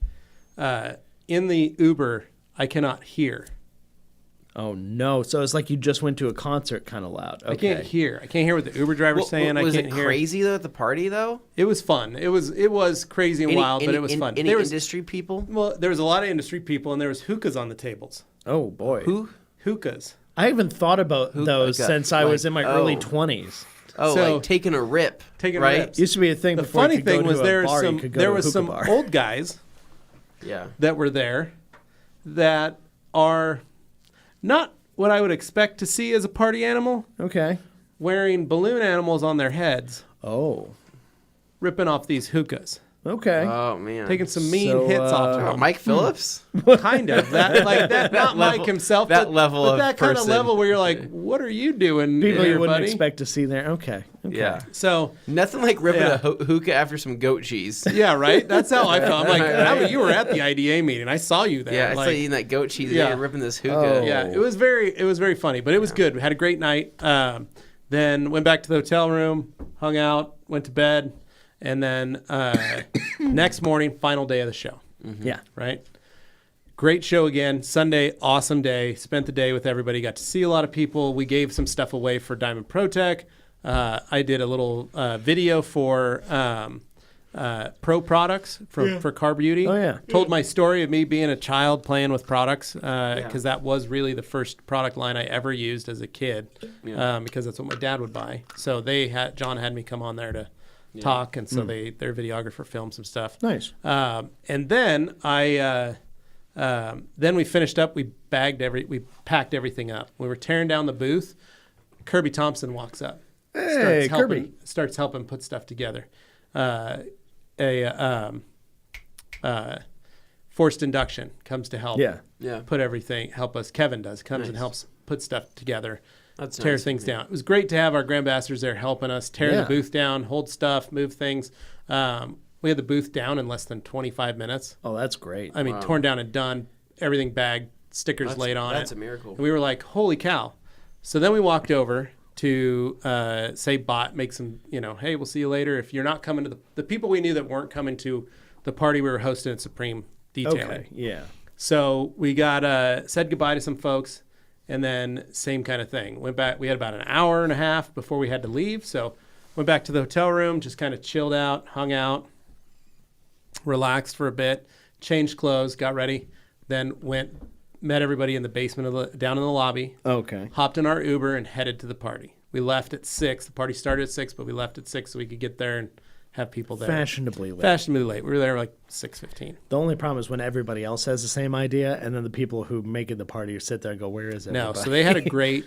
In the Uber, I cannot hear. Oh no! So it's like you just went to a concert, kind of loud. Okay. I can't hear. I can't hear what the Uber driver's saying. Was I can't it hear. crazy though at the party though? It was fun. It was crazy and wild, but it was fun. Any There was industry people? well, there was a lot of industry people, and there was hookahs on the tables. Oh boy. Who? Hookahs. I haven't thought about those okay. since I was in my Like, early oh. 20s. Oh, So- like taking a rip. Taking right? rips. Used to be a thing The before. funny you could go thing to was a there bar, you was could go to a some hookah bar. old guys Yeah. that were there that are not what I would expect to see as a party animal, Okay. wearing balloon animals on their heads, Oh. ripping off these hookahs, Okay. Oh man. taking some mean So, hits off Oh, of them. Mike Phillips? Kind of that, like that. Not level- Mike himself, that but, level but of that kind of person. level where you're like, what are you doing, People here, you wouldn't buddy? expect to see there. Okay. Yeah. So Nothing like ripping Yeah. a hookah after some goat cheese. yeah, right. That's how I felt. I'm like, you were at the IDA meeting. I saw you there. Yeah, I saw like, you eating that goat cheese and Yeah. you're ripping this hookah. Oh. Yeah, it was very funny, but it was good. We had a great night. Then went back to the hotel room, hung out, went to bed, and then next morning, final day of the show. Yeah. Right. Great show again. Sunday, awesome day. Spent the day with everybody. Got to see a lot of people. We gave some stuff away for Diamond Pro Tech. I did a little video for Pro Products for Car Beauty. Oh, yeah. Told my story of me being a child playing with products because that was really the first product line I ever used as a kid because that's what my dad would buy. So John had me come on there to talk, and so their videographer filmed some stuff. Nice. And then then we finished up. We packed everything up. We were tearing down the booth. Kirby Thompson walks up. Hey, Kirby. Starts helping put stuff together. Forced induction comes to help. Yeah. Put everything. Help us. Kevin comes and Nice. helps put stuff together. That's tear nice. things down. It was great to have our grand ambassadors there helping us tear Yeah. the booth down, hold stuff, move things. We had the booth down in less than 25 minutes. Oh, that's great. I mean, torn down and done, everything bagged, stickers laid on That's it. a miracle. And we were like, holy cow. So then we walked over, to say bye, make some, hey, we'll see you later. If you're not coming to the people we knew that weren't coming to the party we were hosting at Supreme Detailing. Okay, yeah. So we got said goodbye to some folks, and then same kind of thing. Went back. We had about an hour and a half before we had to leave. So went back to the hotel room, just kind of chilled out, hung out, relaxed for a bit, changed clothes, got ready, then met everybody in the basement down in the lobby. Okay. Hopped in our Uber and headed to the party. We left at 6. The party started at 6, but we left at 6 so we could get there and have people there. Fashionably late. Fashionably late. We were there like 6:15. The only problem is when everybody else has the same idea, and then the people who make it the party sit there and go, "Where is it?" No, so they had a great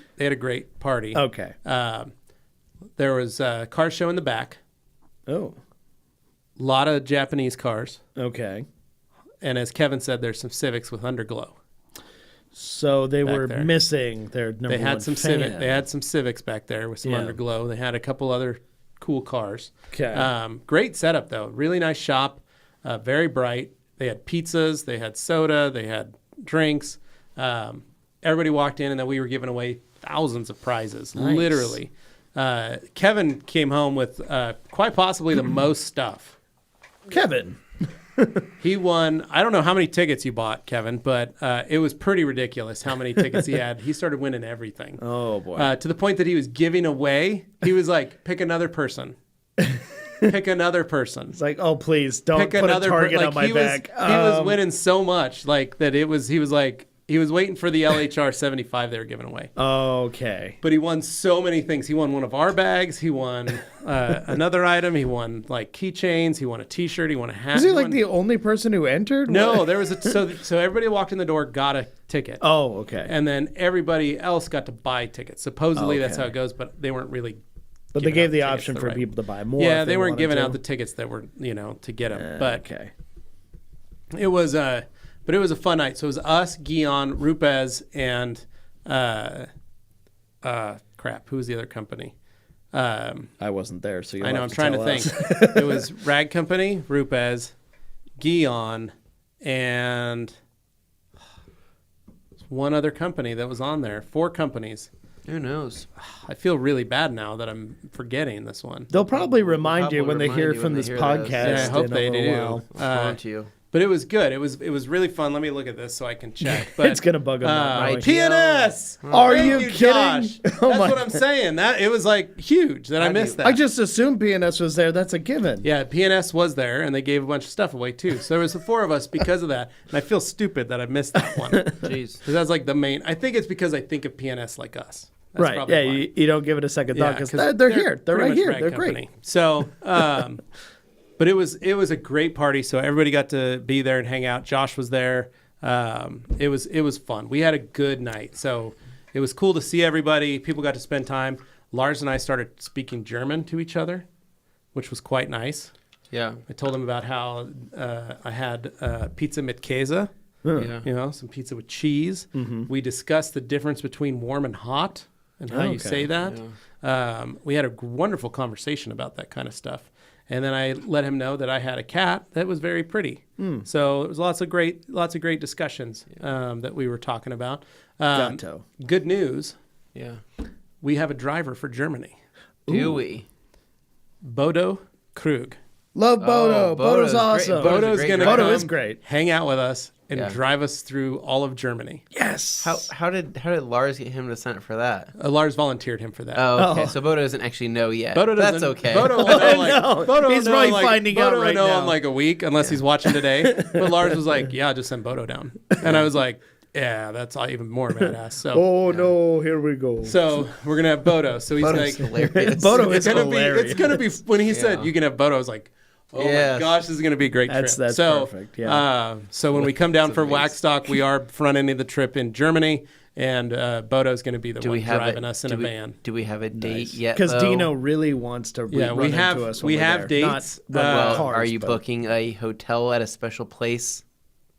party. Okay. There was a car show in the back. Oh. A lot of Japanese cars. Okay. And as Kevin said, there's some Civics with underglow. So they were there. missing their number They had one some fan. They had some Civics back there with some underglow. They had a couple other cool cars. Okay. Great setup though. Really nice shop. Very bright. They had pizzas. They had soda. They had drinks. Everybody walked in, and then we were giving away thousands of prizes. Nice. Literally. Kevin came home with quite possibly the most stuff. Kevin. He won, I don't know how many tickets you bought, Kevin, but it was pretty ridiculous how many tickets he had. He started winning everything. Oh, boy. To the point that he was giving away, he was like, pick another person. Pick another person. It's like, oh, please, don't Pick put a target on my back. He was winning so much like that he was like, he was waiting for the LHR 75 they were giving away. Okay. But he won so many things. He won one of our bags. He won another item. He won like keychains. He won a T-shirt. He won a hat. Was he like the only person who entered? No, What? there was so everybody walked in the door, got a ticket. Oh, okay. And then everybody else got to buy tickets. Supposedly that's how Okay. it goes, but they weren't really. But they giving gave out the tickets option the for right- people to buy more. Yeah, if they weren't wanted giving to. out the tickets that were to get them. But okay. it was but it was a fun night. So it was us, Guion, Rupez, and crap. Who was the other company? I wasn't there, so I know. I'm trying to think. It was Rag Company, Rupez, Guion, and one other company that was on there. 4 companies. Who knows? I feel really bad now that I'm forgetting this one. They'll probably remind you when they hear you from when they this hear podcast. this. Yeah, I hope in a they little do. while. Haunt you. But it was good. It was really fun. Let me look at this so I can check. But It's gonna bug them. not knowing. PNS. Are Thank you kidding? Josh. Oh That's my what I'm saying. That it was like huge that I missed that. I just assumed PNS was there. That's a given. Yeah, PNS was there, and they gave a bunch of stuff away too. So there was the 4 of us because of that, and I feel stupid that I missed that one. Jeez. Because that's like the main. I think it's because I think of PNS like us. That's Right. probably Yeah. why. You don't give it a second thought because 'cause they're here. They're pretty right much here. rag They're company. great. So, but it was a great party. So everybody got to be there and hang out. Josh was there. It was fun. We had a good night. So it was cool to see everybody. People got to spend time. Lars and I started speaking German to each other, which was quite nice. Yeah. I told him about how I had pizza mit Käse. Yeah. Some pizza with cheese. Mm-hmm. We discussed the difference between warm and hot and how you Okay. say that. We had a wonderful conversation about that kind of stuff. And then I let him know that I had a cat that was very pretty. So it was lots of great discussions that we were talking about. Gatto. Good news, Yeah. we have a driver for Germany, Do we? Bodo Krug. Love Bodo. Oh, Bodo's Bodo's great. awesome. Bodo's Bodo's great going to driver. Bodo is great. hang out with us and Yeah. drive us through all of Germany. Yes. How did Lars get him to sign up for that? Lars volunteered him for that. Oh, okay. Oh. So Bodo doesn't actually know yet. Bodo doesn't. That's okay. Bodo will know, like, No, Bodo will he's know, probably like, finding Bodo out will right know now. in like a week unless he's watching today. But Lars was like, "Yeah, just send Bodo down," and I was like, "Yeah, that's even more badass." So, Oh no! Here we go. so we're gonna have Bodo. So he's Bodo's like, hilarious. Bodo it's is gonna hilarious. be. It's gonna be when he said Yeah. you can have Bodo. I was like, "Oh Yes. my gosh, this is gonna be a great trip." That's so, perfect, yeah. So when we come down That's for amazing. Waxstock, we are front ending the trip in Germany, and Bodo's gonna be the Do one we have driving us in do a we- van. Do we have a date yet? Because though? Dino really wants to Yeah, run we have- into us. we when we're have there. dates. Not run Well, cars, are you but- booking a hotel at a special place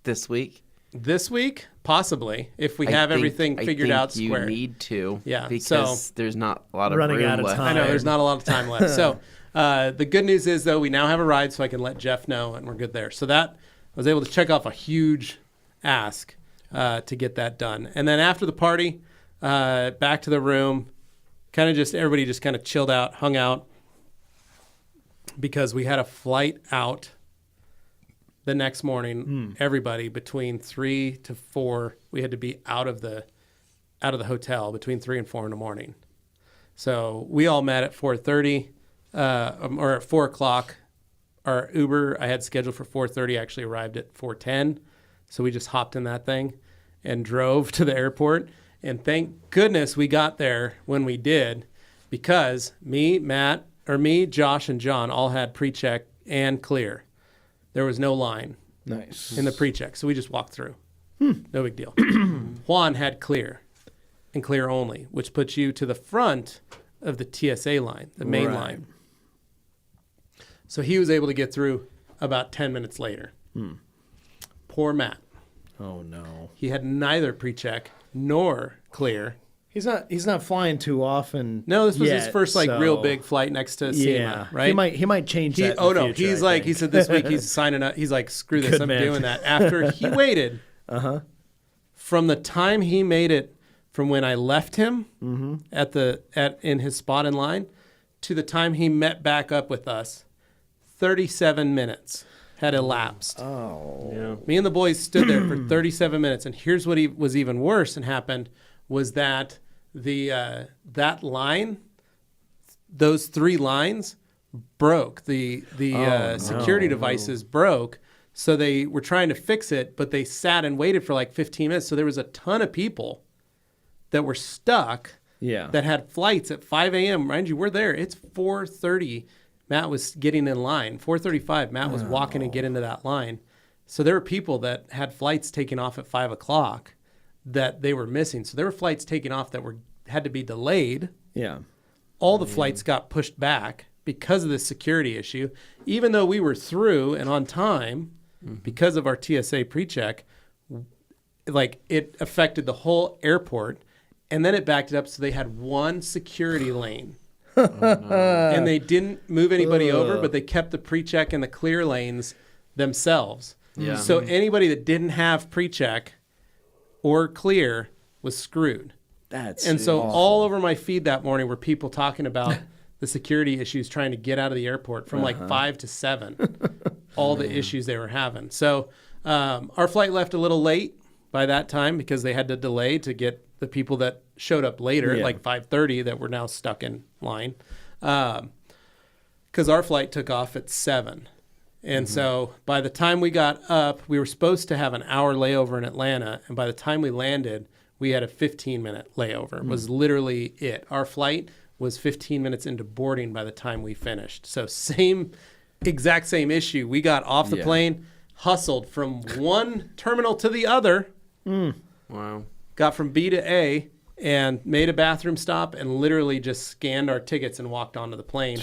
this week? This week, possibly, if we I have think- everything I figured think out you square. need to. Yeah, Because so- there's not a lot of Running room out of left. time. I know there's not a lot of time left. So the good news is, though, we now have a ride, so I can let Jeff know, and we're good there. So that I was able to check off a huge ask to get that done. And then after the party, back to the room, everybody just kind of chilled out, hung out, because we had a flight out the next morning. Everybody between 3 to 4, we had to be out of the hotel between 3 and 4 in the morning. So we all met at 4:30 or at 4 o'clock. Our Uber I had scheduled for 4:30 actually arrived at 4:10. So we just hopped in that thing and drove to the airport. And thank goodness we got there when we did, because me, Josh, and John all had pre-check and clear. There was no line in the pre-check. So we just walked through. No big deal. Juan had clear and clear only, which puts you to the front of the TSA line, the main line. So he was able to get through about 10 minutes later. Poor Matt. Oh, no. He had neither pre-check nor clear. He's not flying too often. No, this was his first real big flight next to SEMA, right? He might change that. Oh, in the no. future, He said this week he's signing up. He's like, screw this. I'm doing that. After he waited from the time he made it from when I left him in his spot in line to the time he met back up with us, 37 minutes had elapsed. Oh. Yeah. Me and the boys stood there for 37 minutes, and here's what was even worse and happened was that that line, those 3 lines broke. The security devices broke, so they were trying to fix it, but they sat and waited for like 15 minutes. So there was a ton of people that were stuck that had flights at 5 a.m. Mind you, we're there. It's 4:30. Matt was getting in line. 4:35, Matt was walking and getting into that line. So there were people that had flights taking off at 5 o'clock that they were missing. So there were flights taking off that had to be delayed. Yeah. All the flights got pushed back because of this security issue. Even though we were through and on time, because of our TSA pre-check, like it affected the whole airport. And then it backed it up, so they had one security lane. And they didn't move anybody over, but they kept the pre-check and the clear lanes themselves. Yeah. So anybody that didn't have pre-check or clear was screwed. So all over my feed that morning were people talking about the security issues trying to get out of the airport from like 5 to 7, all the issues they were having. So our flight left a little late by that time because they had to delay to get the people that showed up later at like 5:30 that were now stuck in line. Because our flight took off at 7. And so by the time we got up, we were supposed to have an hour layover in Atlanta. And by the time we landed, we had a 15-minute layover. Was literally it. Our flight was 15 minutes into boarding by the time we finished. So exact same issue. We got off the plane, hustled from one terminal to the other. Wow. Got from B to A and made a bathroom stop and literally just scanned our tickets and walked onto the plane.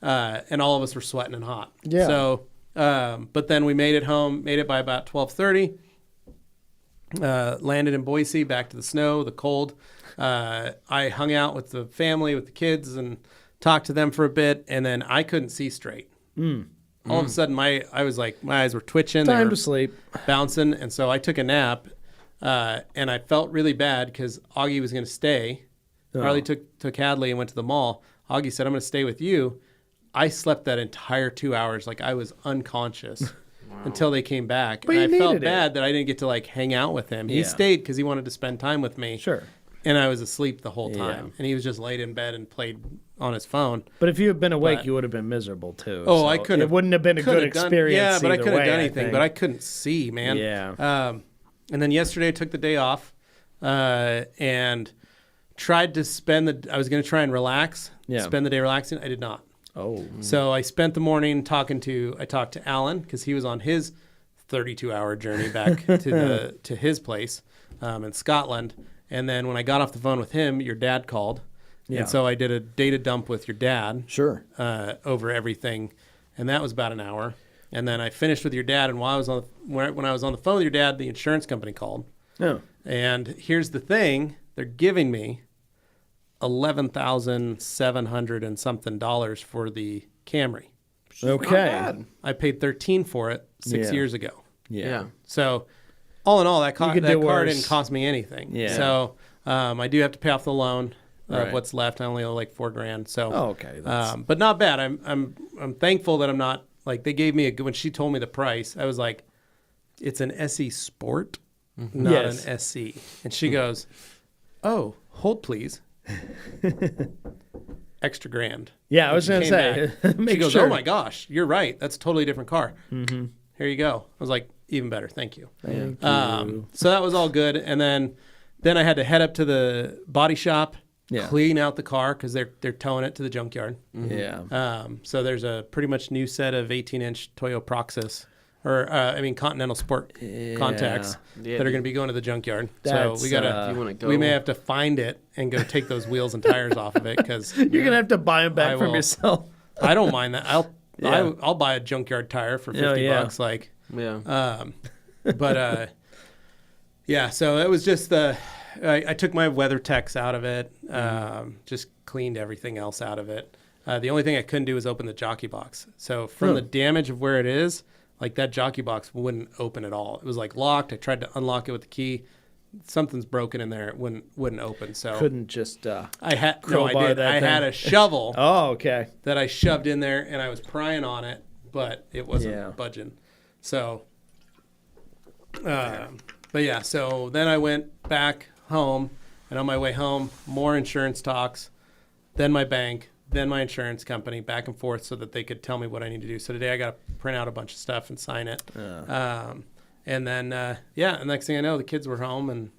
And all of us were sweating and hot. Yeah. So, but then we made it home, made it by about 12:30. Landed in Boise, back to the snow, the cold. I hung out with the family, with the kids, and talked to them for a bit. And then I couldn't see straight. All of a sudden, my eyes were twitching. Time to sleep. Bouncing. And so I took a nap. And I felt really bad because Augie was going to stay. Harley took Hadley and went to the mall. Augie said, I'm going to stay with you. I slept that entire 2 hours. Like I was unconscious until they came back. But and I felt bad that I didn't get to like hang out with him. He stayed because he wanted to spend time with me. Sure. And I was asleep the whole time. And he was just laid in bed and played on his phone. But if you had been awake, you would have been miserable too. Oh, so I couldn't. It wouldn't have been a good experience. Yeah, but I couldn't have done I anything. think. But I couldn't see, man. Yeah. And then yesterday I took the day off and tried to I was going to try and relax, spend the day relaxing. I did not. Oh. So I spent the morning I talked to Alan because he was on his 32-hour journey back to his place in Scotland. And then when I got off the phone with him, your dad called. Yeah. And so I did a data dump with your dad. Sure. Over everything. And that was about an hour. And then I finished with your dad, and while when I was on the phone with your dad, the insurance company called. Oh. And here's the thing: they're giving me $11,700 and something for the Camry. Okay. I paid $13,000 for it 6 years ago. Yeah. So, all in all, that car worse. didn't cost me anything. Yeah. So I do have to pay off the loan of what's left. I only owe like $4,000. So, okay. But not bad. I'm thankful that I'm not like they gave me a good. When she told me the price, I was like, it's an SE Sport, not an SC. And she goes, "Oh, hold please." Extra grand. Yeah, I was going to say. She goes, "Oh my gosh, you're right. That's a totally different car. Mm-hmm. Here you go." I was like, "Even better, thank you." Thank you. So that was all good, and then I had to head up to the body shop, clean out the car because they're towing it to the junkyard. Mm-hmm. Yeah. So there's a pretty much new set of 18-inch Toyo Proxys, Continental Sport contacts that are going to be going to the junkyard. So we may have to find it and go take those wheels and tires off of it because you're going to have to buy them back from yourself. I don't mind that. I'll buy a junkyard tire for $50. Like, so it was just I took my WeatherTechs out of it, just cleaned everything else out of it. The only thing I couldn't do was open the jockey box. So from the damage of where it is, like that jockey box wouldn't open at all. It was like locked. I tried to unlock it with the key. Something's broken in there. It wouldn't open. So couldn't just I had a shovel. Oh, okay. That I shoved in there and I was prying on it, but it wasn't budging. So so then I went back home, and on my way home, more insurance talks, then my bank, then my insurance company, back and forth so that they could tell me what I need to do. So today I got to print out a bunch of stuff and sign it. And then, and next thing I know, the kids were home, and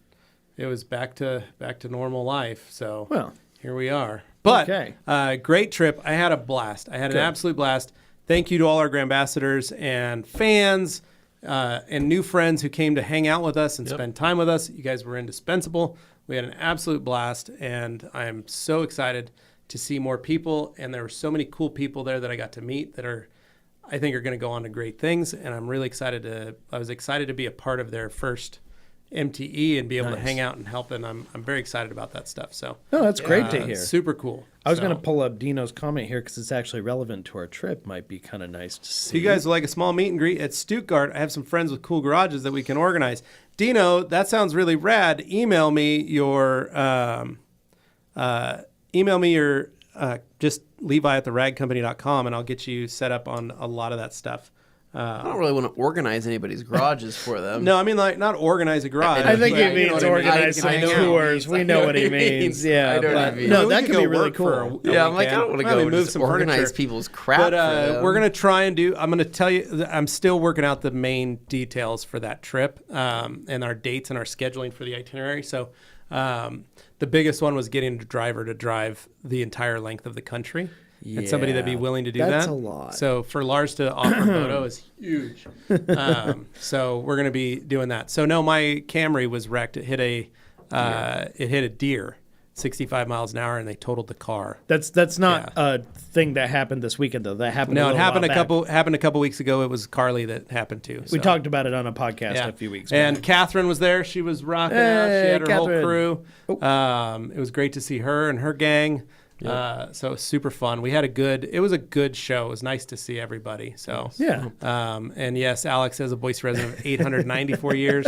it was back to normal life. So here we are. But great trip. I had a blast. I had an absolute blast. Thank you to all our Grandambassadors and fans and new friends who came to hang out with us and spend time with us. You guys were indispensable. We had an absolute blast, and I am so excited to see more people. And there were so many cool people there that I got to meet that I think are going to go on to great things. And I'm really excited I was excited to be a part of their first MTE and be able to hang out and help. And I'm very excited about that stuff. So that's great to hear. Super cool. I was going to pull up Dino's comment here because it's actually relevant to our trip. Might be kind of nice to see. If you guys would like a small meet and greet at Stuttgart, I have some friends with cool garages that we can organize. Dino, that sounds really rad. Email me your just Levi at theragcompany.com, and I'll get you set up on a lot of that stuff. I don't really want to organize anybody's garages for them. No, I mean, like, not organize a garage. I think he means organize some tours. We know what he means. Yeah, no, that could be really cool. Yeah, I'm like, I don't want to go move some organize people's crap. But we're going to try and I'm going to tell you, I'm still working out the main details for that trip and our dates and our scheduling for the itinerary. So the biggest one was getting a driver to drive the entire length of the country. And somebody that'd be willing to do that. That's a lot. So for Lars to offer moto is huge. So we're going to be doing that. So no, my Camry was wrecked. It hit a deer, 65 miles an hour, and they totaled the car. That's not a thing that happened this weekend though. That happened. No, it happened a couple weeks ago. It was Carly that happened too. We talked about it on a podcast a few weeks ago. And Catherine was there. She was rocking out. She had her whole crew. It was great to see her and her gang. So it was super fun. It was a good show. It was nice to see everybody. So and yes, Alex has a Boise resident of 894 years.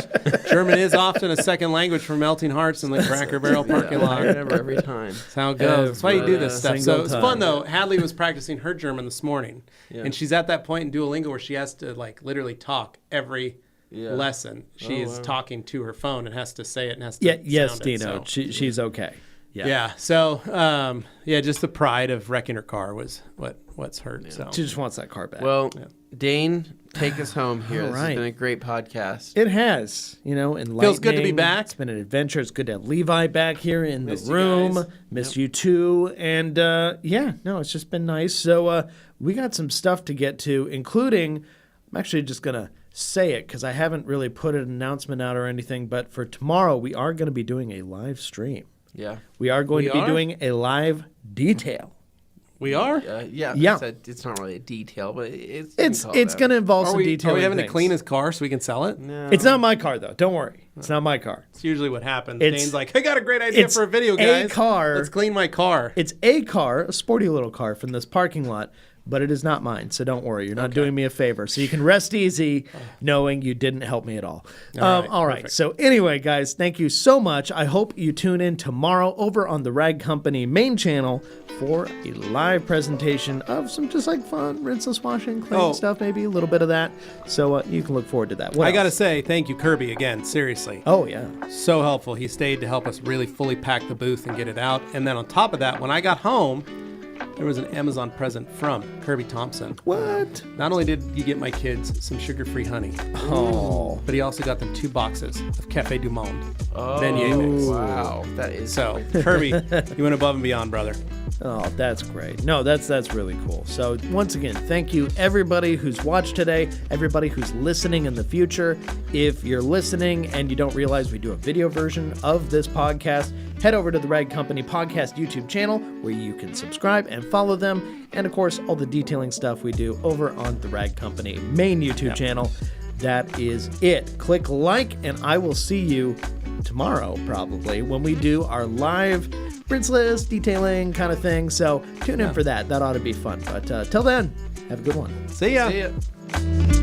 German is often a second language for Melting Hearts in the Cracker Barrel parking lot. Every time. That's how it goes. That's why you do this stuff. So it's fun though. Hadley was practicing her German this morning, and she's at that point in Duolingo where she has to like literally talk every lesson. She is talking to her phone and has to say it and has to yes, Dino. She's okay. Yeah. So, just the pride of wrecking her car was what's hurt. So she just wants that car back. Well, Dane, take us home here. This has been a great podcast. It has. Enlightening. Feels good to be back. It's been an adventure. It's good to have Levi back here in the room. Miss you too. And it's just been nice. So we got some stuff to get to, including, I'm actually just going to say it because I haven't really put an announcement out or anything, but for tomorrow we are going to be doing a live stream. Yeah. We are going to be doing a live detail. We are? It's not really a detail, but it's going to involve some detail. Are we having to clean his car so we can sell it? No. It's not my car, though. Don't worry. It's not my car. It's usually what happens. It's- Dane's like, I got a great idea it's for a video, a guys. car. Let's clean my car. It's a car, a sporty little car from this parking lot, but it is not mine. So don't worry. You're not doing me a favor. So you can rest easy knowing you didn't help me at all. All right. Perfect. So anyway, guys, thank you so much. I hope you tune in tomorrow over on the Rag Company main channel for a live presentation of some just like fun rinseless washing, cleaning stuff, maybe a little bit of that. So you can look forward to that. What I got to else? say, thank you, Kirby, again. Seriously. Oh, yeah. So helpful. He stayed to help us really fully pack the booth and get it out. And then on top of that, when I got home, there was an Amazon present from Kirby Thompson. What? Not only did you get my kids some sugar-free honey, but he also got them 2 boxes of Café du Monde. Beignet mix. Wow, that is So, Kirby, you went above and beyond, brother. Oh, that's great. No, that's really cool. So once again, thank you everybody who's watched today, everybody who's listening in the future. If you're listening and you don't realize we do a video version of this podcast, head over to the Rag Company Podcast YouTube channel where you can subscribe and follow them. And of course, all the detailing stuff we do over on the Rag Company main YouTube channel. That is it. Click like, and I will see you tomorrow, probably, when we do our live rinseless detailing kind of thing. So tune in for that. That ought to be fun. But till then, have a good one. See ya. See ya.